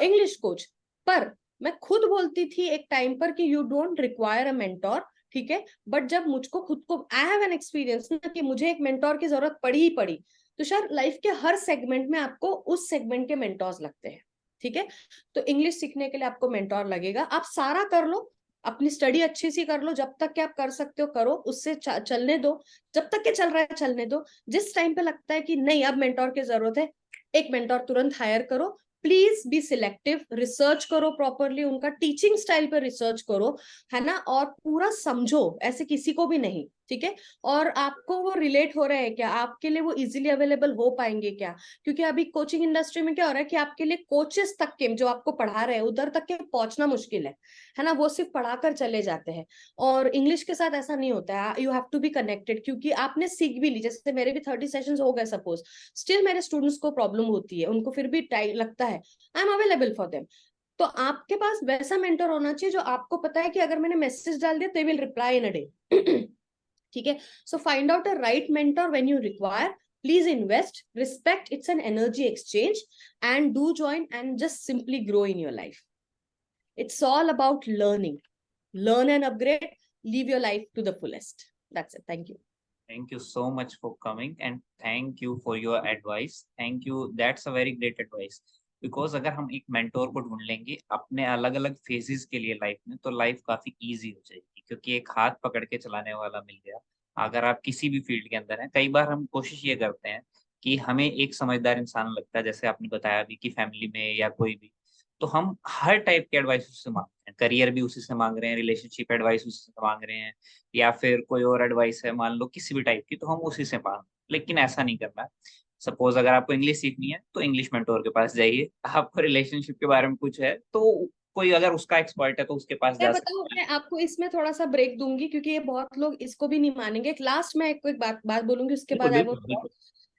English coach। पर मैं खुद बोलती थी एक time पर कि you don't require a mentor, ठीक है, बट जब मुझको खुद को, आई हैव एन एक्सपीरियंस ना कि मुझे एक मेंटोर की जरूरत पड़ी ही पड़ी, तो शायद लाइफ के हर सेगमेंट में आपको उस सेगमेंट के मेंटोर्स लगते हैं, ठीक है। तो इंग्लिश सीखने के लिए आपको मेंटोर लगेगा, आप सारा कर लो, अपनी स्टडी अच्छी सी कर लो, जब तक कि आप कर सकते हो करो, उससे चलने दो, जब तक के चल रहा है चलने दो। जिस टाइम पे लगता है कि नहीं अब मेंटोर की जरूरत है, एक मेंटोर तुरंत हायर करो। प्लीज बी सिलेक्टिव, रिसर्च करो प्रॉपरली, उनका टीचिंग स्टाइल पर रिसर्च करो, है ना, और पूरा समझो, ऐसे किसी को भी नहीं, ठीक है। और आपको वो रिलेट हो रहा है क्या, आपके लिए वो इजीली अवेलेबल हो पाएंगे क्या, क्योंकि अभी कोचिंग इंडस्ट्री में क्या हो रहा है कि आपके लिए कोचेस तक के जो आपको पढ़ा रहे हैं उधर तक के पहुंचना मुश्किल है ना, वो सिर्फ पढ़ाकर चले जाते हैं। और इंग्लिश के साथ ऐसा नहीं होता है, you have to be connected, क्योंकि आपने सीख भी ली, जैसे मेरे भी 30 सेशंस हो गए सपोज, स्टिल मेरे स्टूडेंट्स को प्रॉब्लम होती है, उनको फिर भी टाइम लगता है, I am available for them. तो आपके पास वैसा मेंटर होना चाहिए जो आपको पता है कि अगर मैंने मैसेज डाल दिया, they will reply in a day, ठीक है। So find out a right mentor when you require, please invest, respect, it's an energy exchange, and do join and just simply grow in your life. It's all about learning. Learn and upgrade. Live your life to the fullest. That's it. Thank you. Thank you so much for coming and thank you for your advice. Thank you. That's a very great advice. Because अगर हम एक mentor को ढूंढ लेंगे अपने अलग अलग phases के लिए लाइफ में, तो लाइफ काफी इजी हो जाएगी, क्योंकि एक हाथ पकड़ के चलाने वाला मिल गया। अगर आप किसी भी फील्ड के अंदर हैं, कई बार हम कोशिश ये करते हैं कि हमें एक समझदार इंसान लगता है, जैसे आपने बताया अभी कि फैमिली में या कोई भी, तो हम हर टाइप के एडवाइस उससे मांगते हैं, करियर भी उसी से मांग रहे हैं, रिलेशनशिप एडवाइस उसी से मांग रहे हैं, या फिर कोई और एडवाइस है मान लो किसी भी टाइप की, तो हम उसी से मांग। लेकिन ऐसा नहीं करना है। सपोज अगर आपको इंग्लिश सीखनी है तो इंग्लिश मेंटोर के पास जाइए, आपको रिलेशनशिप के बारे में कुछ है तो कोई अगर उसका एक्सपर्ट है तो उसके पास मैं जा बताऊं, सकते हैं। मैं आपको इसमें थोड़ा सा ब्रेक दूंगी क्योंकि ये बहुत लोग इसको भी नहीं मानेंगे। लास्ट में एक बात बात बोलूंगी, उसके बिल्कुल बाद आई बिल्कुल विल। बिल्कुल।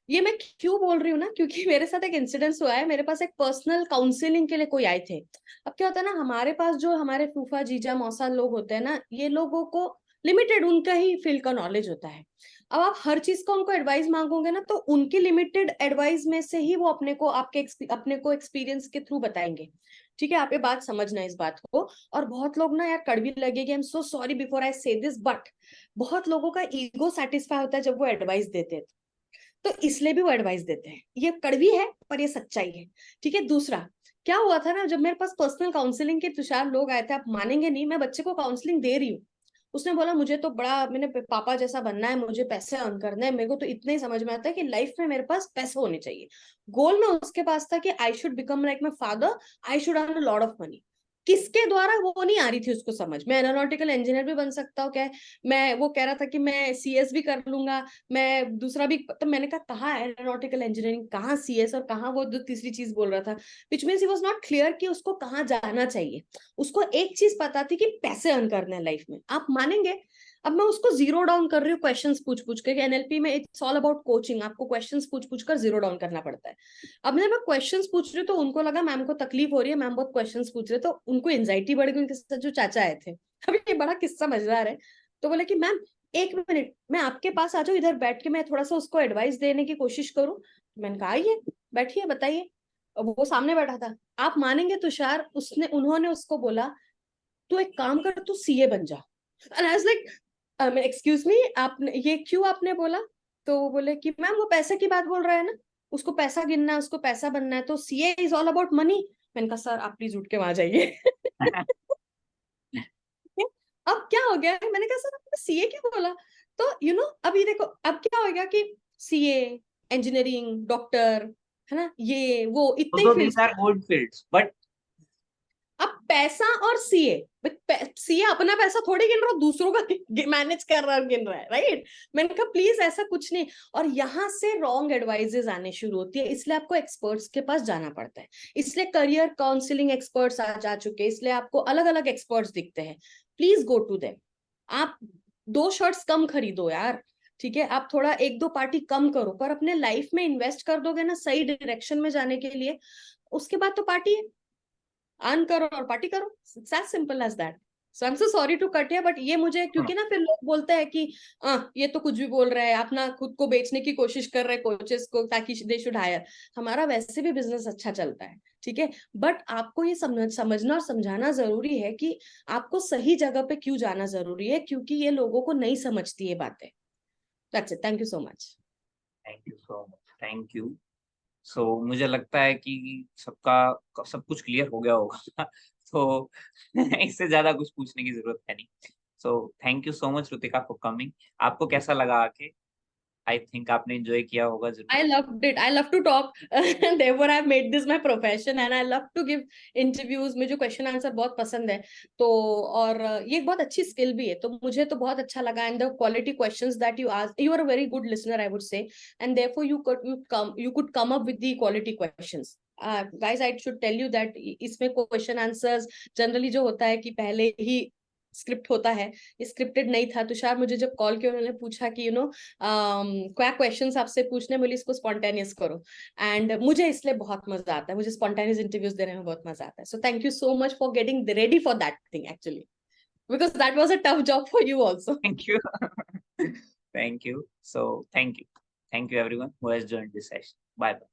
ये मैं क्यों बोल रही हूँ ना, क्योंकि मेरे साथ एक इंसिडेंस हुआ है। मेरे पास एक पर्सनल काउंसलिंग के लिए कोई आए थे। अब क्या होता है ना, हमारे पास जो हमारे फूफा जीजा मौसा लोग होते हैं ना, ये लोगों को लिमिटेड उनका ही फील्ड का नॉलेज होता है। अब आप हर चीज का उनको एडवाइस मांगोगे ना, तो उनकी लिमिटेड एडवाइस में से ही वो अपने को एक्सपीरियंस के थ्रू बताएंगे। ठीक है, आप ये बात समझना इस बात को। और बहुत लोग ना यार, कड़वी लगेगी, आई am so sorry before I से दिस, बट बहुत लोगों का ईगो सेटिस्फाई होता है जब वो एडवाइस देते हैं, तो इसलिए भी वो एडवाइस देते हैं। ये कड़वी है पर ये सच्चाई है। ठीक है, दूसरा क्या हुआ था ना, जब मेरे पास पर्सनल काउंसलिंग के तुषार लोग आए थे, आप मानेंगे नहीं, मैं बच्चे को काउंसलिंग दे रही हूँ। उसने बोला मुझे तो बड़ा, मैंने पापा जैसा बनना है, मुझे पैसे अर्न करने हैं, मेरे को तो इतना ही समझ में आता है कि लाइफ में मेरे पास पैसे होने चाहिए। गोल में उसके पास था कि I should become like my father, I should earn a lot of money. किसके द्वारा, वो नहीं आ रही थी उसको समझ। मैं एरोनॉटिकल इंजीनियर भी बन सकता हूँ क्या, मैं, वो कह रहा था कि मैं सीएस भी कर लूंगा, मैं दूसरा भी। तो मैंने कहा कहाँ एरोनॉटिकल इंजीनियरिंग, कहाँ सीएस, और कहाँ वो जो तीसरी चीज बोल रहा था, which means he was not clear कि उसको कहाँ जाना चाहिए। उसको एक चीज पता थी कि पैसे अर्न करने हैं लाइफ में, आप मानेंगे। अब मैं उसको जीरो डाउन कर रही हूँ क्वेश्चंस पूछ पूछ के, एनएलपी में इट्स ऑल अबाउट कोचिंग, आपको क्वेश्चंस पूछ पूछ कर जीरो डाउन करना पड़ता है। अब जब मैं क्वेश्चंस पूछ रही हूँ तो उनको लगा मैम को तकलीफ हो रही है, मैम बहुत क्वेश्चंस पूछ रहे, तो उनको एंजाइटी बढ़ गई। उनके साथ जो चाचा आए थे, अभी ये बड़ा किस्सा मजेदार है। तो बोले कि मैम एक मिनट, मैं आपके पास आ जाऊं, इधर बैठ के मैं थोड़ा सा उसको एडवाइस देने की कोशिश करूं। मैंने कहा आइए बैठिए बताइए। अब वो सामने बैठा था। आप मानेंगे तुषार, उन्होंने उसको बोला तू एक काम कर, तू सीए बन जा। And I was like excuse me, आपने ये क्यों आपने बोला? तो वो बोले कि मैम वो पैसे की बात बोल रहा है ना, उसको पैसा गिनना है, उसको पैसा बनना है, तो CA is all about money. मैंने कहा सर आप प्लीज उठ के वहां जाइए। अब क्या हो गया है, मैंने कहा सर आपने सीए क्यों बोला? तो अब ये देखो, अब क्या हो गया कि सीए, इंजीनियरिंग, डॉक्टर, है ना, ये वो इतने ही So these fields. are good fields, but अब पैसा और सीए, सीए अपना पैसा थोड़ी गिन रहा, दूसरों का मैनेज कर रहा, गिन रहा है, राइट। मैंने कहा प्लीज ऐसा कुछ नहीं। और यहाँ से रॉन्ग एडवाइजेस आने शुरू होती है, इसलिए आपको एक्सपर्ट्स के पास जाना पड़ता है। इसलिए करियर काउंसलिंग एक्सपर्ट्स आ जा चुके हैं, इसलिए आपको अलग अलग एक्सपर्ट्स दिखते हैं। Please go to them. आप 2 शर्ट्स कम खरीदो यार, ठीक है, आप थोड़ा एक दो पार्टी कम करो, पर अपने लाइफ में इन्वेस्ट कर दोगे ना सही डायरेक्शन में जाने के लिए, उसके बाद तो पार्टी अर्न करो और पार्टी करो। It's as simple as that. So I am so sorry to cut here, but ये मुझे, क्योंकि ना फिर लोग बोलते हैं कि ये तो कुछ भी बोल रहा है, अपना खुद को बेचने की कोशिश कर रहे हैं कोचेस को ताकि दे शुड हायर। हमारा वैसे भी बिजनेस अच्छा चलता है, ठीक है, बट आपको ये समझना और समझाना जरूरी है कि आपको सही जगह पे क्यों जाना जरूरी है, क्योंकि ये लोगों को नहीं समझती ये बातें। That's it, thank you so much. Thank you so much, thank you. So मुझे लगता है कि सबका सब कुछ क्लियर हो गया होगा। तो इससे ज्यादा कुछ पूछने की जरूरत है नहीं। सो thank you so much Rutika for coming. आपको कैसा लगा आके? आई थिंक आपने एंजॉय किया होगा जरूर। I loved it. I love to talk. Therefore, I've made this my profession and I love to give interviews. मुझे क्वेश्चन आंसर बहुत पसंद है। तो और ये एक बहुत अच्छी स्किल भी है, तो मुझे तो बहुत अच्छा लगा। And the quality questions that you ask, you are a very good listener, I would say, and therefore you could come up with the quality questions. Guys, I should tell you that इसमें question answers generally जो होता है कि पहले ही script होता है, scripted नहीं था। तुषार मुझे जब कॉल किया, उन्होंने पूछा कि क्या क्वेश्चंस आपसे पूछने, बोली इसको स्पॉन्टेनियस करो। एंड मुझे इसलिए बहुत मजा आता है, मुझे स्पॉन्टेनियस इंटरव्यूज देने में बहुत मजा आता है। So thank you so much for getting ready for that thing actually, because that was a tough job for you also. Thank you. Thank you. So thank you everyone who has joined this session. Bye bye.